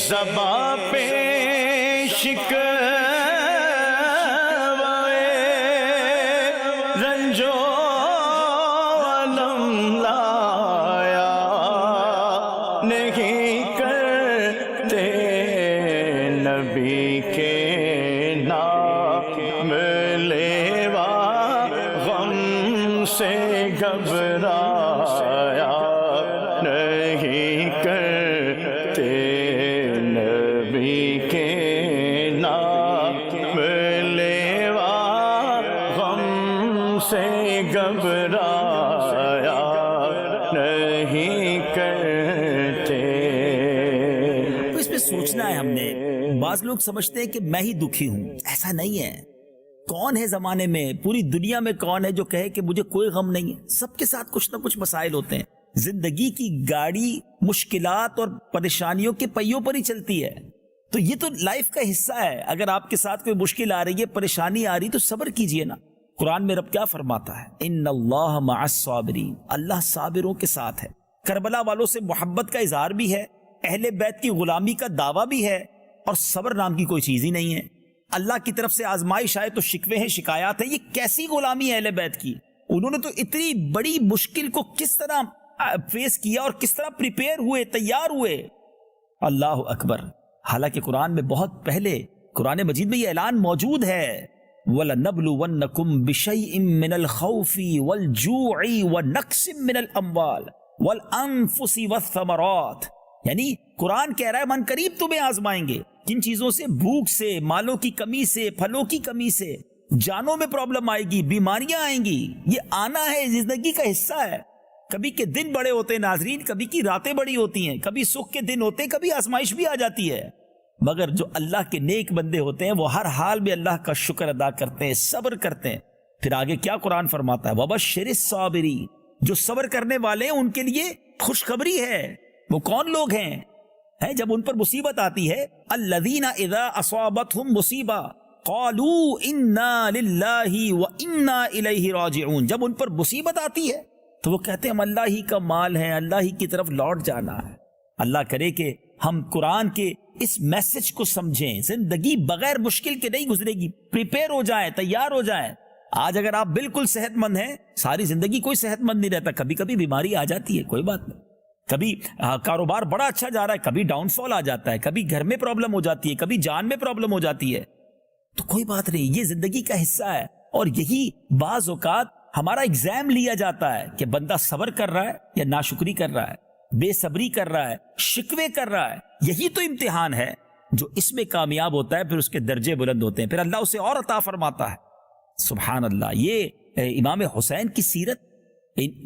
زباں پہ شکوے رنجو علم لایا نہیں کرتے، نبی کے نام لیوا غم سے گھبرایا نہیں کرتے، نبی کے نام لیوا غم سے گھبرایا نہیں کرتے. تو اس پہ سوچنا ہے ہم نے. بعض لوگ سمجھتے ہیں کہ میں ہی دکھی ہوں، ایسا نہیں ہے. کون ہے زمانے میں، پوری دنیا میں کون ہے جو کہے کہ مجھے کوئی غم نہیں ہے؟ سب کے ساتھ کچھ نہ کچھ مسائل ہوتے ہیں. زندگی کی گاڑی مشکلات اور پریشانیوں کے پہیوں پر ہی چلتی ہے. تو یہ تو لائف کا حصہ ہے. اگر آپ کے ساتھ کوئی مشکل آ رہی ہے، پریشانی آ رہی تو صبر کیجئے نا. قرآن میں رب کیا فرماتا ہے؟ ان اللہ مع الصابرین، اللہ صابروں کے ساتھ ہے. کربلا والوں سے محبت کا اظہار بھی ہے، اہل بیت کی غلامی کا دعویٰ بھی ہے، اور صبر نام کی کوئی چیز ہی نہیں ہے. اللہ کی طرف سے آزمائش آئے تو شکوے ہیں، شکایات ہیں. یہ کیسی غلامی ہے اہل بیت کی؟ انہوں نے تو اتنی بڑی مشکل کو کس طرح فیس کیا اور کس طرح پریپیئر ہوئے، تیار ہوئے. اللہ اکبر. حالانکہ قرآن میں بہت پہلے قرآن مجید میں یہ اعلان موجود ہے، وَلَنَبْلُوَنَّكُمْ بِشَيْءٍ مِّنَ الْخَوْفِ وَالْجُوعِ وَنَقْصٍ مِّنَ الْأَمْوَالِ وَالْأَنفُسِ وَالثَّمَرَاتِ. یعنی قرآن کہہ رہا ہے من قریب تمہیں آزمائیں گے. کن چیزوں سے؟ بھوک سے، مالوں کی کمی سے، پھلوں کی کمی سے، جانوں میں پرابلم آئے گی، بیماریاں آئیں گی. یہ آنا ہے، زندگی کا حصہ ہے. کبھی کے دن بڑے ہوتے ہیں ناظرین، کبھی کی راتیں بڑی ہوتی ہیں، کبھی سکھ کے دن ہوتے ہیں، کبھی آزمائش بھی آ جاتی ہے. مگر جو اللہ کے نیک بندے ہوتے ہیں وہ ہر حال میں اللہ کا شکر ادا کرتے ہیں، صبر کرتے ہیں. پھر آگے کیا قرآن فرماتا ہے؟ وَبَشِّرِ الصَّابِرِينَ. جو صبر کرنے والے ہیں ان کے لیے خوشخبری ہے. وہ کون لوگ ہیں جب ان پر مصیبت آتی ہے؟ الذین اذا اصابتہم مصیبہ قالوا انا للہ وانا الیہ راجعون. جب ان پر مصیبت آتی ہے تو وہ کہتے ہیں ہم اللہ ہی کا مال ہے، اللہ ہی کی طرف لوٹ جانا ہے. اللہ کرے کہ ہم قرآن کے اس میسج کو سمجھیں. زندگی بغیر مشکل کے نہیں گزرے گی. پریپیئر ہو جائیں، تیار ہو جائیں. آج اگر آپ بالکل صحت مند ہیں، ساری زندگی کوئی صحت مند نہیں رہتا. کبھی کبھی بیماری آ جاتی ہے، کوئی بات نہیں. کبھی کاروبار بڑا اچھا جا رہا ہے، کبھی ڈاؤن فال آ جاتا ہے، کبھی گھر میں پرابلم ہو جاتی ہے، کبھی جان میں پرابلم ہو جاتی ہے. تو کوئی بات نہیں، یہ زندگی کا حصہ ہے. اور یہی بعض اوقات ہمارا ایگزام لیا جاتا ہے کہ بندہ صبر کر رہا ہے یا ناشکری کر رہا ہے، بے صبری کر رہا ہے، شکوے کر رہا ہے. یہی تو امتحان ہے. جو اس میں کامیاب ہوتا ہے پھر اس کے درجے بلند ہوتے ہیں، پھر اللہ اسے اور عطا فرماتا ہے. سبحان اللہ. یہ امام حسین کی سیرت،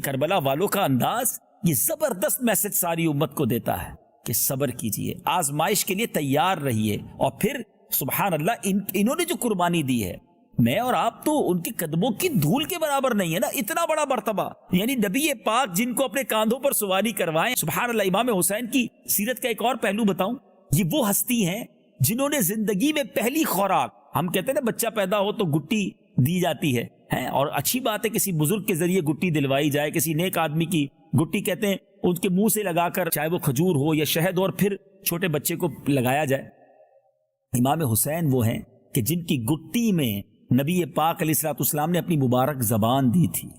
کربلا والوں کا انداز، یہ زبردست میسج ساری امت کو دیتا ہے کہ صبر کیجئے، آزمائش کے لیے تیار رہیے. اور پھر سبحان اللہ انہوں نے جو قربانی دی ہے، میں اور آپ تو ان کے قدموں کی دھول کے برابر نہیں ہے نا. اتنا بڑا مرتبہ، یعنی نبی پاک جن کو اپنے کاندھوں پر سواری کروائیں. سبحان اللہ. امام حسین کی سیرت کا ایک اور پہلو بتاؤں. یہ وہ ہستی ہیں جنہوں نے زندگی میں پہلی خوراک، ہم کہتے ہیں نا بچہ پیدا ہو تو گٹی دی جاتی ہے، اور اچھی بات ہے کسی بزرگ کے ذریعے گٹی دلوائی جائے، کسی نیک آدمی کی گٹی کہتے ہیں ان کے منہ سے لگا کر، چاہے وہ کھجور ہو یا شہد، اور پھر چھوٹے بچے کو لگایا جائے. امام حسین وہ ہیں کہ جن کی گٹی میں نبی پاک علیہ الصلوۃ والسلام نے اپنی مبارک زبان دی تھی.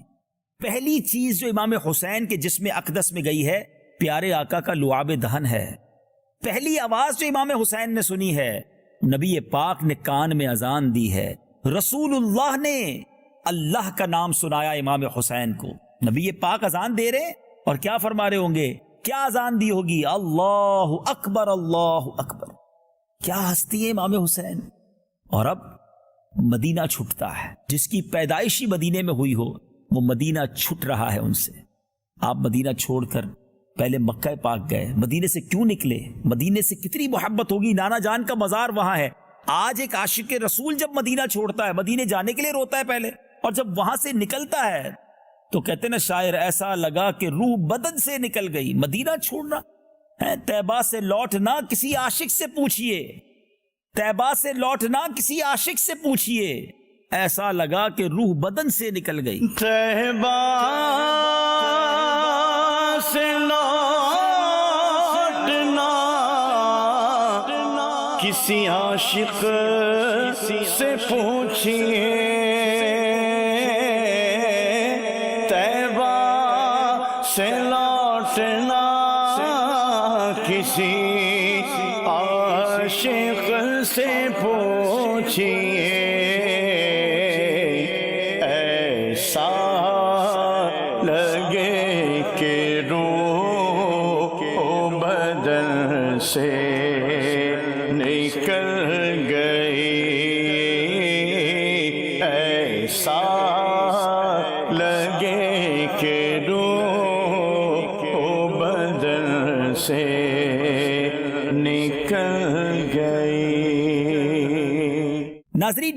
پہلی چیز جو امام حسین کے جسم اقدس میں گئی ہے، پیارے آقا کا لعاب دہن ہے. پہلی آواز جو امام حسین نے سنی ہے، نبی پاک نے کان میں اذان دی ہے. رسول اللہ نے اللہ کا نام سنایا امام حسین کو. نبی پاک اذان دے رہے اور کیا فرما رہے ہوں گے؟ کیا اذان دی ہوگی؟ اللہ اکبر، اللہ اکبر. کیا ہستی ہے امام حسین. اور اب مدینہ چھٹتا ہے. جس کی پیدائشی مدینے میں ہوئی ہو وہ مدینہ چھٹ رہا ہے ان سے. آپ مدینہ چھوڑ کر پہلے مکہ پاک گئے. مدینے سے کیوں نکلے؟ مدینے سے کتنی محبت ہوگی. نانا جان کا مزار وہاں ہے. آج ایک عاشق رسول جب مدینہ چھوڑتا ہے، مدینے جانے کے لیے روتا ہے پہلے، اور جب وہاں سے نکلتا ہے تو کہتے نا شاعر، ایسا لگا کہ روح بدن سے نکل گئی. مدینہ چھوڑنا ہے. طیبہ سے لوٹنا کسی عاشق سے پوچھئے، طیبہ سے لوٹنا کسی عاشق سے پوچھئے، ایسا لگا کہ روح بدن سے نکل گئی. طیبہ سے لوٹنا کسی عاشق سے پوچھئے، طیبہ سے لوٹنا کسی عاشق سے پوچھئے، ایسا لگے کہ روح بدن سے نکل گئی، ایسا لگے کہ روح بدن سے نکل گئی. ناظرین،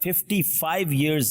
55 years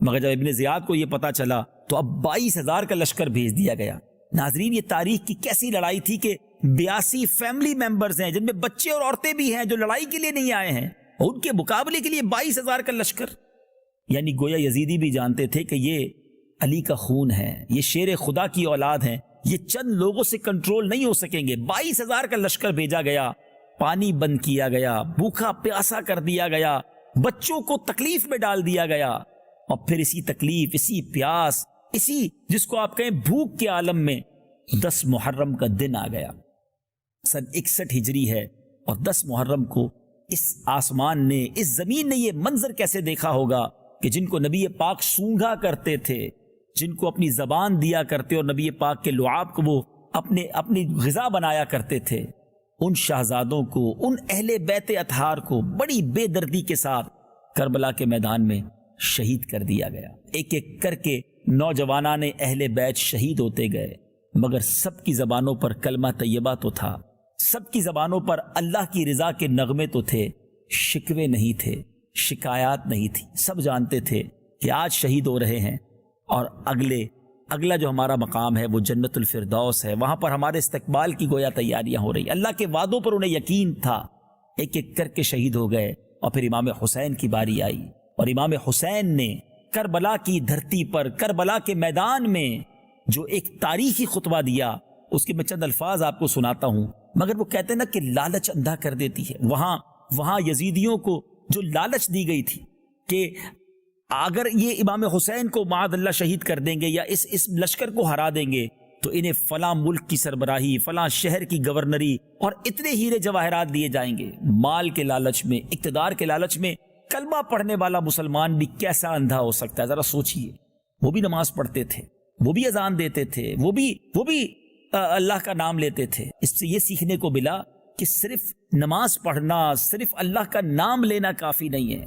مگر جب ابن زیاد کو یہ پتا چلا تو اب 22,000 کا لشکر بھیج دیا گیا۔ ناظرین، یہ تاریخ کی کیسی لڑائی تھی کہ 82 فیملی ممبرز ہیں جن میں بچے اور عورتیں بھی ہیں جو لڑائی کے لیے نہیں آئے ہیں، اور ان کے مقابلے کے لیے 22,000 کا لشکر۔ یعنی گویا یزیدی بھی جانتے تھے کہ یہ علی کا خون ہے، یہ شیر خدا کی اولاد ہیں، یہ چند لوگوں سے کنٹرول نہیں ہو سکیں گے۔ 22,000 کا لشکر بھیجا گیا، پانی بند کیا گیا، بھوکا پیاسا کر دیا گیا، بچوں کو تکلیف میں ڈال دیا گیا، اور پھر اسی تکلیف، اسی پیاس، اسی جس کو آپ کہیں بھوک کے عالم میں 10 محرم کا دن آ گیا۔ سن 61 ہجری ہے، اور 10 محرم کو اس آسمان نے، اس زمین نے یہ منظر کیسے دیکھا ہوگا کہ جن کو نبی پاک سونگھا کرتے تھے، جن کو اپنی زبان دیا کرتے اور نبی پاک کے لعاب کو وہ اپنی غذا بنایا کرتے تھے، ان شہزادوں کو، ان اہل بیت اطہار کو بڑی بے دردی کے ساتھ کربلا کے میدان میں شہید کر دیا گیا۔ ایک ایک کر کے نوجوانان اہل بیت شہید ہوتے گئے، مگر سب کی زبانوں پر کلمہ طیبہ تو تھا، سب کی زبانوں پر اللہ کی رضا کے نغمے تو تھے، شکوے نہیں تھے، شکایات نہیں تھی۔ سب جانتے تھے کہ آج شہید ہو رہے ہیں، اور اگلا جو ہمارا مقام ہے وہ جنت الفردوس ہے، وہاں پر ہمارے استقبال کی گویا تیاریاں ہو رہی۔ اللہ کے وعدوں پر انہیں یقین تھا۔ ایک ایک کر کے شہید ہو گئے، اور پھر امام حسین کی باری آئی، اور امام حسین نے کربلا کی دھرتی پر، کربلا کے میدان میں جو ایک تاریخی خطبہ دیا، اس کے میں چند الفاظ آپ کو سناتا ہوں۔ مگر وہ کہتے ہیں نا کہ لالچ اندھا کر دیتی ہے۔ وہاں یزیدیوں کو جو لالچ دی گئی تھی کہ اگر یہ امام حسین کو معاذ اللہ شہید کر دیں گے یا اس لشکر کو ہرا دیں گے تو انہیں فلاں ملک کی سربراہی، فلاں شہر کی گورنری اور اتنے ہیرے جواہرات دیے جائیں گے۔ مال کے لالچ میں، اقتدار کے لالچ میں کلمہ پڑھنے والا مسلمان بھی کیسا اندھا ہو سکتا ہے؟ ذرا سوچئے۔ وہ بھی نماز پڑھتے تھے، وہ بھی اذان دیتے تھے، وہ بھی اللہ کا نام لیتے تھے۔ اس سے یہ سیکھنے کو ملا کہ صرف نماز پڑھنا، صرف اللہ کا نام لینا کافی نہیں ہے۔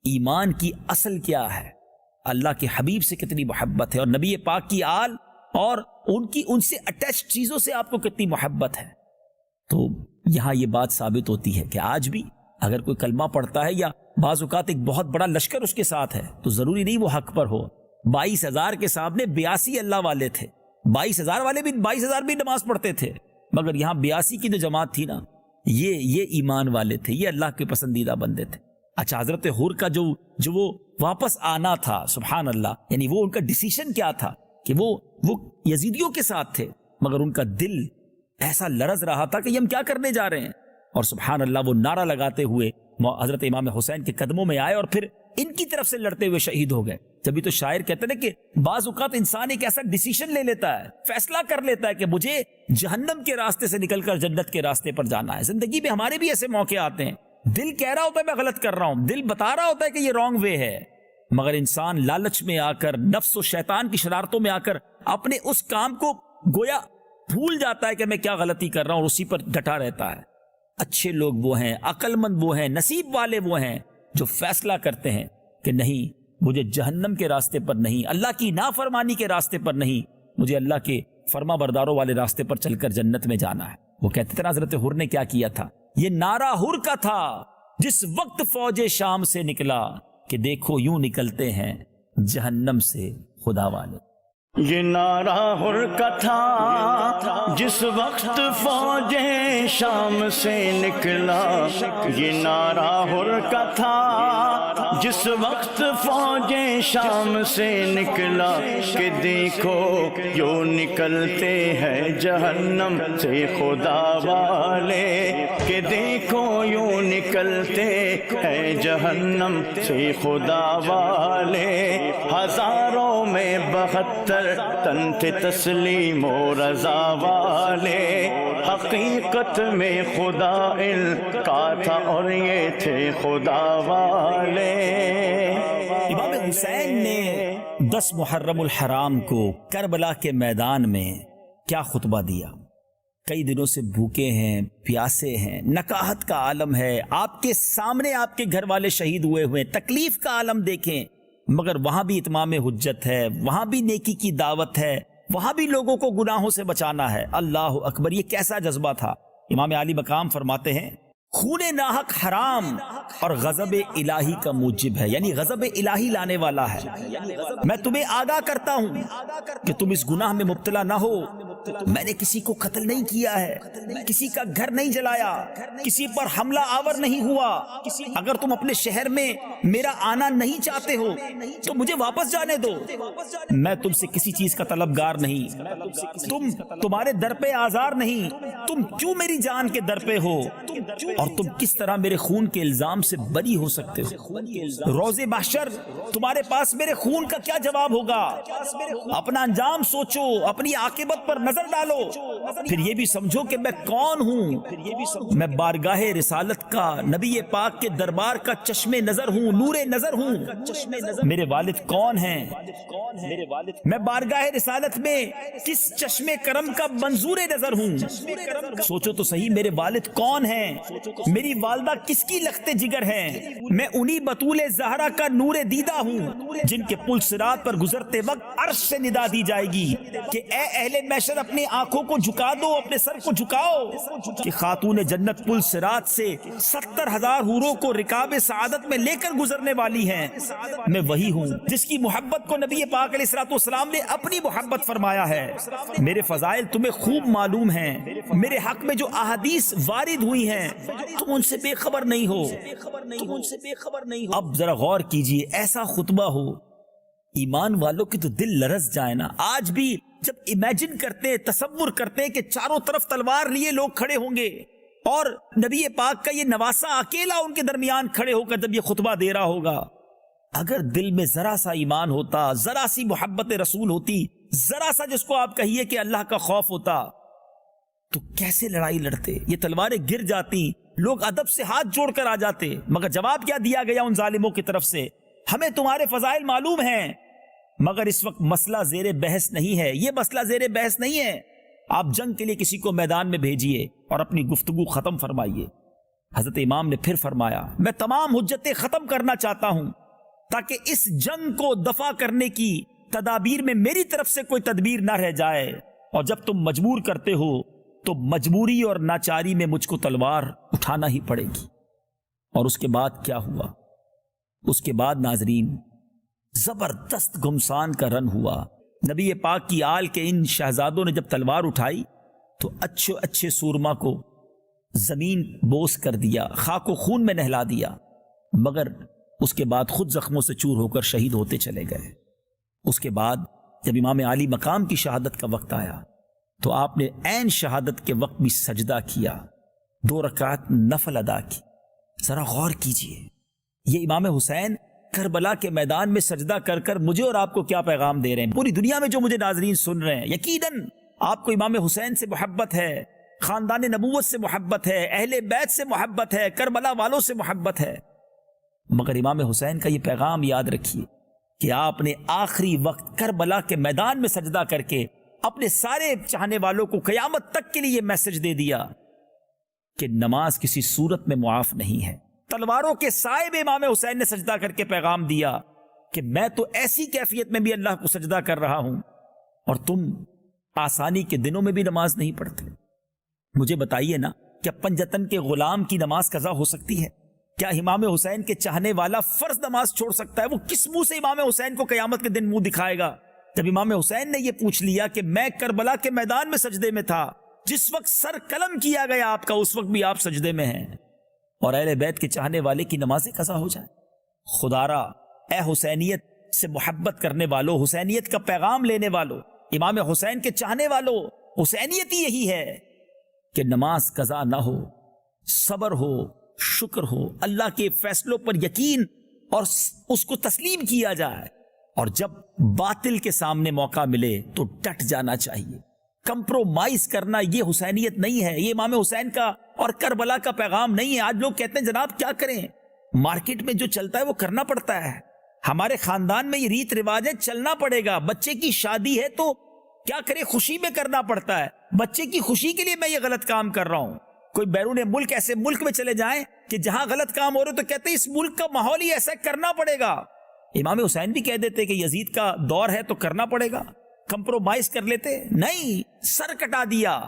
ایمان کی اصل کیا ہے؟ اللہ کے حبیب سے کتنی محبت ہے، اور نبی پاک کی آل اور ان سے اٹیچ چیزوں سے آپ کو کتنی محبت ہے۔ تو یہاں یہ بات ثابت ہوتی ہے کہ آج بھی اگر کوئی کلمہ پڑھتا ہے یا بعض اوقات ایک بہت بڑا لشکر اس کے ساتھ ہے تو ضروری نہیں وہ حق پر ہو۔ 22,000 کے سامنے 82 اللہ والے تھے، 22,000 والے بھی 22,000 بھی نماز پڑھتے تھے، مگر یہاں 82 کی جو جماعت تھی نا، یہ ایمان والے تھے، یہ اللہ کے پسندیدہ بندے تھے۔ اچھا، حضرت حور کا جو وہ واپس آنا تھا، سبحان اللہ، یعنی وہ ان کا ڈیسیشن کیا تھا کہ وہ یزیدیوں کے ساتھ تھے، مگر ان کا دل ایسا لرز رہا تھا کہ یہ ہم کیا کرنے جا رہے ہیں، اور سبحان اللہ وہ نعرہ لگاتے ہوئے حضرت امام حسین کے قدموں میں آئے اور پھر ان کی طرف سے لڑتے ہوئے شہید ہو گئے۔ جبھی تو شاعر کہتے ہیں کہ بعض اوقات انسان ایک ایسا ڈیسیشن لے لیتا ہے، فیصلہ کر لیتا ہے کہ مجھے جہنم کے راستے سے نکل کر جنت کے راستے پر جانا ہے۔ زندگی میں ہمارے بھی ایسے موقع آتے ہیں، دل کہہ رہا ہوتا ہے میں غلط کر رہا ہوں، دل بتا رہا ہوتا ہے کہ یہ رانگ وے ہے، مگر انسان لالچ میں آ کر، نفس و شیطان کی شرارتوں میں آ کر اپنے اس کام کو گویا بھول جاتا ہے کہ میں کیا غلطی کر رہا ہوں، اور اسی پر ڈٹا رہتا ہے۔ اچھے لوگ وہ ہیں، عقل مند وہ ہیں، نصیب والے وہ ہیں جو فیصلہ کرتے ہیں کہ نہیں، مجھے جہنم کے راستے پر نہیں، اللہ کی نافرمانی کے راستے پر نہیں، مجھے اللہ کے فرما برداروں والے راستے پر چل کر جنت میں جانا ہے۔ وہ کہتے تھے حضرت حر نے کیا کیا تھا؟ یہ نعرہ حر کا تھا جس وقت فوج شام سے نکلا کہ دیکھو یوں نکلتے ہیں جہنم سے خدا والے۔ یہ نعرہ حر کا تھا جس وقت فوج شام سے نکلا، یہ نعرہ حر کا تھا جس وقت فوج شام سے نکلا، کہ دیکھو یوں نکلتے ہیں جہنم سے خدا والے، کہ دیکھو یوں نکلتے ہیں جہنم سے خدا والے۔ ہزاروں میں 72 تن تھے تسلیم و رضا والے، حقیقت میں خدا ان کا تھا اور یہ تھے خدا والے۔ امام حسین نے 10 محرم الحرام کو کربلا کے میدان میں کیا خطبہ دیا؟ کئی دنوں سے بھوکے ہیں، پیاسے ہیں، نکاہت کا عالم ہے، آپ کے سامنے آپ کے گھر والے شہید ہوئے ہوئے، تکلیف کا عالم دیکھیں، مگر وہاں بھی اتمام حجت ہے، وہاں بھی نیکی کی دعوت ہے، وہاں بھی لوگوں کو گناہوں سے بچانا ہے۔ اللہ اکبر، یہ کیسا جذبہ تھا! امام عالی مقام فرماتے ہیں خون ناحق حرام اور غضب الہی کا موجب ہے، یعنی غضب الہی لانے والا ہے۔ میں تمہیں آگاہ کرتا ہوں کہ تم اس گناہ میں مبتلا نہ ہو۔ میں نے کسی کو قتل نہیں کیا ہے، کسی کا گھر نہیں جلایا، کسی پر حملہ آور نہیں ہوا۔ اگر تم اپنے شہر میں میرا آنا نہیں چاہتے ہو تو مجھے واپس جانے دو۔ میں تم سے کسی چیز کا طلبگار نہیں، تمہارے در پہ آزار نہیں۔ تم کیوں میری جان کے در پہ ہو، اور تم کس طرح میرے خون کے الزام سے بری ہو سکتے ہو؟ روز محشر تمہارے پاس میرے خون کا کیا جواب ہوگا؟ اپنا انجام سوچو، اپنی عاقبت پر نظر ڈالو، پھر یہ بھی سمجھو کہ میں کون ہوں۔ میں بارگاہ رسالت کا، نبی پاک کے دربار کا چشم نظر ہوں، نور نظر ہوں۔ میرے والد کون ہیں؟ میں بارگاہ رسالت میں کس چشم کرم کا منظور نظر ہوں؟ سوچو تو صحیح، میرے والد کون ہیں؟ میری والدہ کس کی لخت جگر ہیں؟ میں انہی بطول زہرا کا نور دیدہ ہوں جن کے پل صراط پر گزرتے وقت عرش سے ندا دی جائے گی کہ اے اہل محشر اپنی آنکھوں کو جھکا دو، اپنے سر کو جھکاؤ، کہ خاتون جنت پل صراط سے 70,000 حوروں کو رکاب سعادت میں لے کر گزرنے والی ہیں۔ میں وہی ہوں جس کی محبت کو نبی پاک علیہ الصلوۃ والسلام نے اپنی محبت فرمایا ہے۔ میرے فضائل تمہیں خوب معلوم ہیں، میرے حق میں جو احادیث وارد ہوئی ہیں تم ان سے بے خبر نہیں ہو۔ اب ذرا غور کیجئے، ایسا خطبہ ہو، ایمان والوں کی تو دل لرز جائے نا۔ آج بھی جب امیجن کرتے ہیں، تصور کرتے ہیں کہ چاروں طرف تلوار لیے لوگ کھڑے ہوں گے اور نبی پاک کا یہ نواسہ اکیلا ان کے درمیان کھڑے ہو کر جب یہ خطبہ دے رہا ہوگا، اگر دل میں ذرا سا ایمان ہوتا، ذرا سی محبت رسول ہوتی، ذرا سا جس کو آپ کہیے کہ اللہ کا خوف ہوتا، تو کیسے لڑائی لڑتے؟ یہ تلواریں گر جاتی، لوگ ادب سے ہاتھ جوڑ کر آ جاتے۔ مگر جواب کیا دیا گیا ان ظالموں کی طرف سے؟ ہمیں تمہارے فضائل معلوم ہیں، مگر اس وقت مسئلہ زیر بحث نہیں ہے، یہ مسئلہ زیر بحث نہیں ہے۔ آپ جنگ کے لیے کسی کو میدان میں بھیجیے اور اپنی گفتگو ختم فرمائیے۔ حضرت امام نے پھر فرمایا، میں تمام حجتیں ختم کرنا چاہتا ہوں تاکہ اس جنگ کو دفع کرنے کی تدابیر میں میری طرف سے کوئی تدبیر نہ رہ جائے، اور جب تم مجبور کرتے ہو تو مجبوری اور ناچاری میں مجھ کو تلوار اٹھانا ہی پڑے گی۔ اور اس کے بعد کیا ہوا؟ اس کے بعد ناظرین زبردست گھمسان کا رن ہوا۔ نبی پاک کی آل کے ان شہزادوں نے جب تلوار اٹھائی تو اچھے اچھے سورما کو زمین بوس کر دیا، خاک و خون میں نہلا دیا، مگر اس کے بعد خود زخموں سے چور ہو کر شہید ہوتے چلے گئے۔ اس کے بعد جب امام عالی مقام کی شہادت کا وقت آیا تو آپ نے عین شہادت کے وقت بھی سجدہ کیا، 2 رکعت نفل ادا کی۔ ذرا غور کیجئے، یہ امام حسین کربلا کے میدان میں سجدہ کر کر مجھے اور آپ کو کیا پیغام دے رہے ہیں؟ پوری دنیا میں جو مجھے ناظرین سن رہے ہیں، یقیناً آپ کو امام حسین سے محبت ہے، خاندان نبوت سے محبت ہے، اہل بیت سے محبت ہے، کربلا والوں سے محبت ہے، مگر امام حسین کا یہ پیغام یاد رکھیے کہ آپ نے آخری وقت کربلا کے میدان میں سجدہ کر کے اپنے سارے چاہنے والوں کو قیامت تک کے لیے یہ میسج دے دیا کہ نماز کسی صورت میں معاف نہیں ہے۔ تلواروں کے سائے میں امام حسین نے سجدہ کر کے پیغام دیا کہ میں تو ایسی کیفیت میں بھی اللہ کو سجدہ کر رہا ہوں اور تم آسانی کے دنوں میں بھی نماز نہیں پڑھتے۔ مجھے بتائیے نا، کیا پنجتن کے غلام کی نماز قضا ہو سکتی ہے؟ کیا امام حسین کے چاہنے والا فرض نماز چھوڑ سکتا ہے؟ وہ کس منہ سے امام حسین کو قیامت کے دن منہ دکھائے گا؟ جب امام حسین نے یہ پوچھ لیا کہ میں کربلا کے میدان میں سجدے میں تھا، جس وقت سر قلم کیا گیا آپ کا اس وقت بھی آپ سجدے میں ہیں، اور اہل بیت کے چاہنے والے کی نمازیں قضا ہو جائیں۔ خدارا، اے حسینیت سے محبت کرنے والو، حسینیت کا پیغام لینے والو، امام حسین کے چاہنے والو، حسینیت ہی یہی ہے کہ نماز قضا نہ ہو، صبر ہو، شکر ہو، اللہ کے فیصلوں پر یقین اور اس کو تسلیم کیا جائے، اور جب باطل کے سامنے موقع ملے تو ڈٹ جانا چاہیے۔ کمپرومائز کرنا یہ حسینیت نہیں ہے، یہ امام حسین کا اور کربلا کا پیغام نہیں ہے۔ آج لوگ کہتے ہیں جناب کیا کریں، مارکیٹ میں جو چلتا ہے وہ کرنا پڑتا ہے، ہمارے خاندان میں یہ ریت رواج ہے، چلنا پڑے گا، بچے کی شادی ہے تو کیا کرے، خوشی میں کرنا پڑتا ہے، بچے کی خوشی کے لیے میں یہ غلط کام کر رہا ہوں۔ کوئی بیرون ملک ایسے ملک میں چلے جائیں کہ جہاں غلط کام ہو رہے تو کہتے ہیں اس ملک کا ماحول ہی ایسا کرنا پڑے گا۔ امام حسین بھی کہہ دیتے کہ یزید کا دور ہے تو کرنا پڑے گا، کمپرومائز کر لیتے، نہیں، سر کٹا دیا،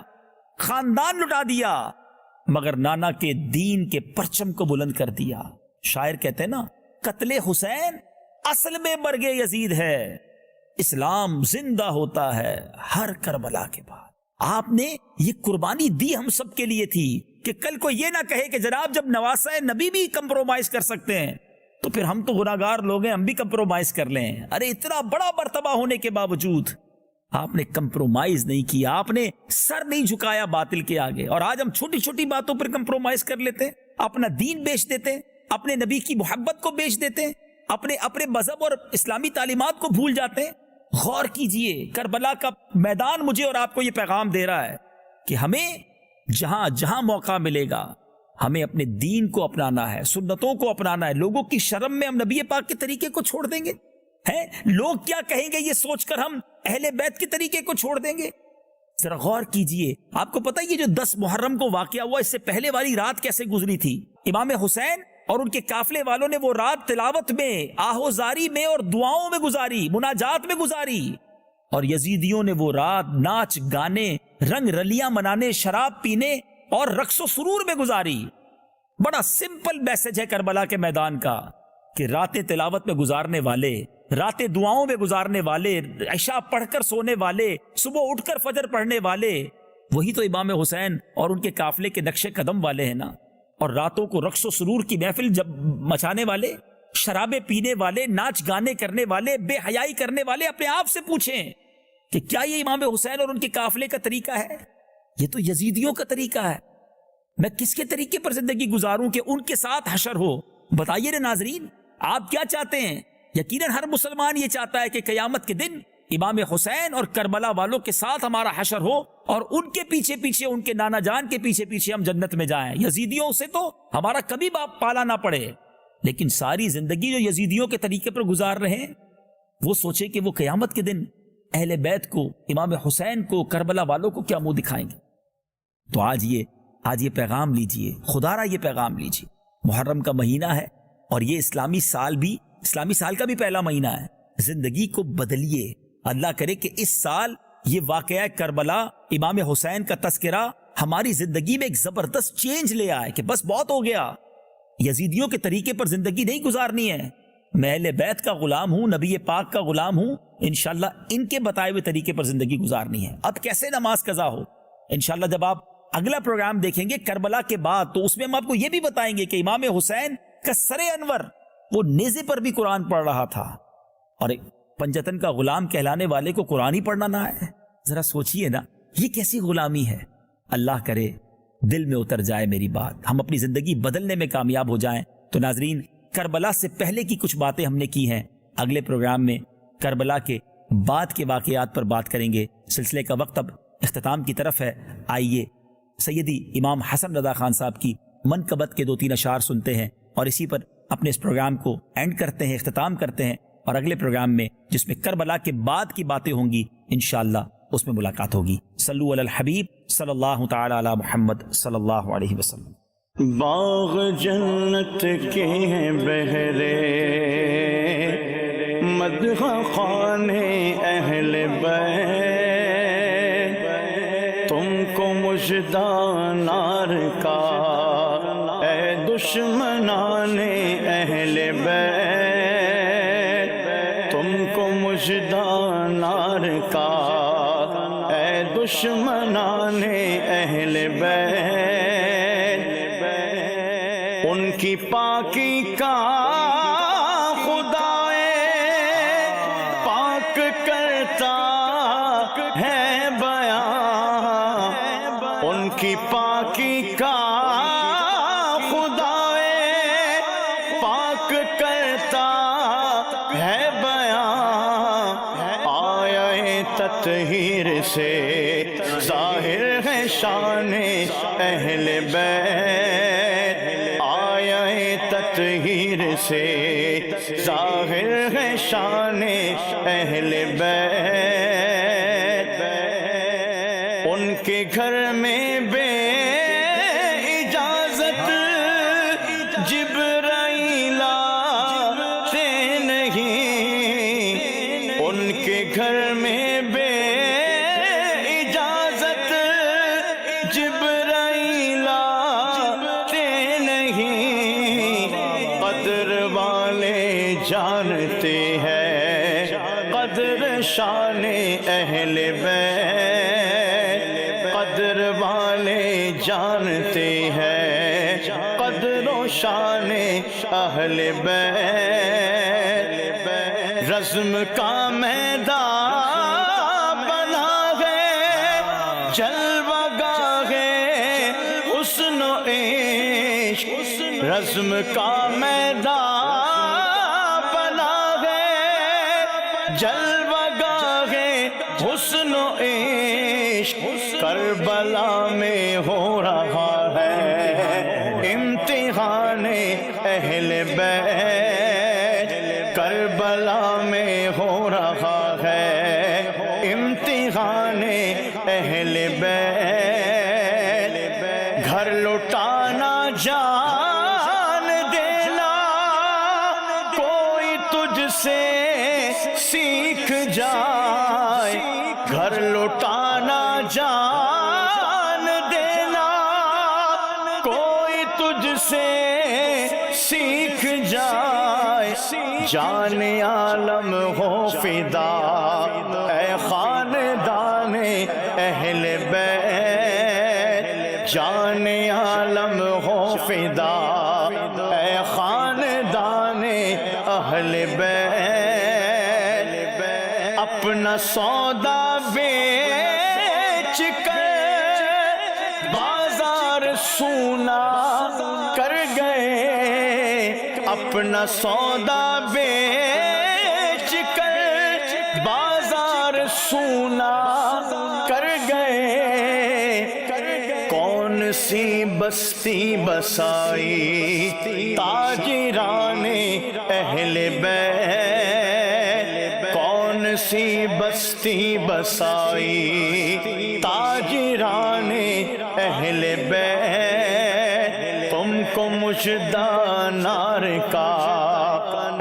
خاندان لٹا دیا، مگر نانا کے دین کے پرچم کو بلند کر دیا۔ شاعر کہتے ہیں نا، قتل حسین اصل میں مرگ یزید ہے، اسلام زندہ ہوتا ہے ہر کربلا کے بعد۔ آپ نے یہ قربانی دی ہم سب کے لیے تھی کہ کل کو یہ نہ کہے کہ جناب جب نواسہ نبی بھی کمپرومائز کر سکتے ہیں تو پھر ہم تو گناہگار لوگ ہیں، ہم بھی کمپرومائز کر لیں۔ ارے اتنا بڑا مرتبہ ہونے کے باوجود آپ نے کمپرومائز نہیں کیا، آپ نے سر نہیں جھکایا باطل کے آگے۔ اور آج ہم چھوٹی چھوٹی باتوں پر کمپرومائز کر لیتے ہیں، اپنا دین بیچ دیتے ہیں، اپنے نبی کی محبت کو بیچ دیتے ہیں، اپنے مذہب اور اسلامی تعلیمات کو بھول جاتے ہیں۔ غور کیجئے، کربلا کا میدان مجھے اور آپ کو یہ پیغام دے رہا ہے کہ ہمیں جہاں جہاں موقع ملے گا ہمیں اپنے دین کو اپنانا ہے، سنتوں کو اپنانا ہے۔ لوگوں کی شرم میں ہم نبی پاک کے طریقے کو چھوڑ دیں گے؟ ہیں لوگ کیا کہیں گے یہ سوچ کر ہم اہل بیت کے طریقے کو چھوڑ دیں گے؟ ذرا غور کیجئے۔ آپ کو پتہ ہے یہ جو 10 محرم کو واقعہ ہوا، اس سے پہلے والی رات کیسے گزری تھی؟ امام حسین اور ان کے قافلے والوں نے وہ رات تلاوت میں، آہوزاری میں اور دعاؤں میں گزاری، مناجات میں گزاری، اور یزیدیوں نے وہ رات ناچ گانے، رنگ رلیاں منانے، شراب پینے اور رقص و سرور میں گزاری۔ بڑا سمپل میسج ہے کربلا کے میدان کا کہ راتیں تلاوت میں گزارنے والے، راتیں دعاؤں میں گزارنے والے، عشاء پڑھ کر سونے والے، صبح اٹھ کر فجر پڑھنے والے، وہی تو امام حسین اور ان کے قافلے کے نقش قدم والے ہیں نا۔ اور راتوں کو رقص و سرور کی محفل جب مچانے والے، شرابیں پینے والے، ناچ گانے کرنے والے، بے حیائی کرنے والے، اپنے آپ سے پوچھیں کہ کیا یہ امام حسین اور ان کے قافلے کا طریقہ ہے؟ یہ تو یزیدیوں کا طریقہ ہے۔ میں کس کے طریقے پر زندگی گزاروں کہ ان کے ساتھ حشر ہو؟ بتائیے نا ناظرین، آپ کیا چاہتے ہیں؟ یقیناً ہر مسلمان یہ چاہتا ہے کہ قیامت کے دن امام حسین اور کربلا والوں کے ساتھ ہمارا حشر ہو اور ان کے پیچھے پیچھے، ان کے نانا جان کے پیچھے پیچھے ہم جنت میں جائیں۔ یزیدیوں سے تو ہمارا کبھی باپ پالا نہ پڑے، لیکن ساری زندگی جو یزیدیوں کے طریقے پر گزار رہے ہیں، وہ سوچے کہ وہ قیامت کے دن اہل بیت کو، امام حسین کو، کربلا والوں کو کیا منہ دکھائیں گے؟ تو آج یہ پیغام لیجئے، خدا را یہ پیغام لیجئے۔ محرم کا مہینہ ہے اور یہ اسلامی سال کا بھی پہلا مہینہ ہے۔ زندگی کو بدلیے، اللہ کرے کہ اس سال یہ واقعہ کربلا، امام حسین کا تذکرہ ہماری زندگی میں ایک زبردست چینج لے آئے کہ بس بہت ہو گیا، یزیدیوں کے طریقے پر زندگی نہیں گزارنی ہے، میں اہل بیت کا غلام ہوں، نبی پاک کا غلام ہوں، انشاءاللہ ان کے بتائے ہوئے طریقے پر زندگی گزارنی ہے۔ اب کیسے نماز قضا ہو؟ انشاءاللہ جب آپ اگلا پروگرام دیکھیں گے کربلا کے بعد، تو اس میں ہم آپ کو یہ بھی بتائیں گے کہ امام حسین کا سر انور وہ نیزے پر بھی قرآن پڑھ رہا تھا، اور ایک پنجتن کا غلام کہلانے والے کو قرآن ہی پڑھنا نہ ہے۔ ذرا سوچئے نا، یہ کیسی غلامی ہے؟ اللہ کرے دل میں اتر جائے میری بات، ہم اپنی زندگی بدلنے میں کامیاب ہو جائیں۔ تو ناظرین، کربلا سے پہلے کی کچھ باتیں ہم نے کی ہیں، اگلے پروگرام میں کربلا کے بعد کے واقعات پر بات کریں گے۔ سلسلے کا وقت اب اختتام کی طرف ہے، آئیے سیدی امام حسن رضا خان صاحب کی منقبت کے 2-3 اشعار سنتے ہیں، اور اسی پر اپنے اس پروگرام کو اینڈ کرتے ہیں، اختتام کرتے ہیں، اور اگلے پروگرام میں جس میں کربلا کے بعد کی باتیں ہوں گی انشاءاللہ اس میں ملاقات ہوگی۔ صلو علی الحبیب صلی اللہ تعالی علی محمد صلی اللہ علیہ وسلم۔ باغ جنت کے ہیں بہرے، مدح خانے اہل بیت، تم کو مژدہ نار کا اے دشمنان اہل بیت، تم کو مژدہ نار کا اے دشمنان اہل بیت، ان کی پاکی کا خدائے پاک کرتا ہے بیان، ان کی پاکی کا خدائے پاک کرتا ہے بیان، آیا تطہیر سے ظاہر ہے شان اہل بیت، آیا تطہیر سے ظاہر ہے شان اہل بیت، ان کے گھر میں بے اجازت جبرائیل آتے نہیں، ان کے گھر میں بے اجازت جبرائیل آتے نہیں، بدر والے جانتے ہیں قدر و شان اہل بیت، رزم کا میدان بنا ہے جلوہ گاہ حسن و عشق، رزم کا میدان بنا ہے جلوہ گاہ حسن و عشق، کربلا میں ہو رہا ہے امتحان اہل بیت، کربلا میں ہو رہا ہے امتحان اہل بیت، گھر لوٹانا جان دینا کوئی تجھ سے سیکھ جائے، گھر لوٹانا جان دینا کوئی تجھ سے سیکھ جائے، جان عالم ہو فدا اے خاندان اہل بیت، جان عالم ہو فدا اے خاندان اہل بیت، اپنا سودا بیچ کر بازار سونا کر گئے، اپنا سودا بیچ کر بازار سونا کر گئے، کون سی بستی بسائی تاجران اہل بیت، کون سی بستی بسائی تاجران اہل بیت، تم کو مژدہ نار کا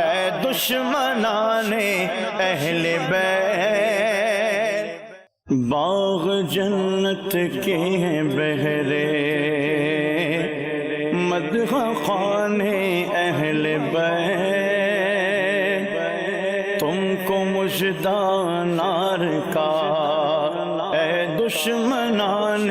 اے دشمنان اہل بیت، باغ جنت کے ہیں بہرے مدح خوان اہل بیت، تم کو مژدہ نار کا اے دشمنان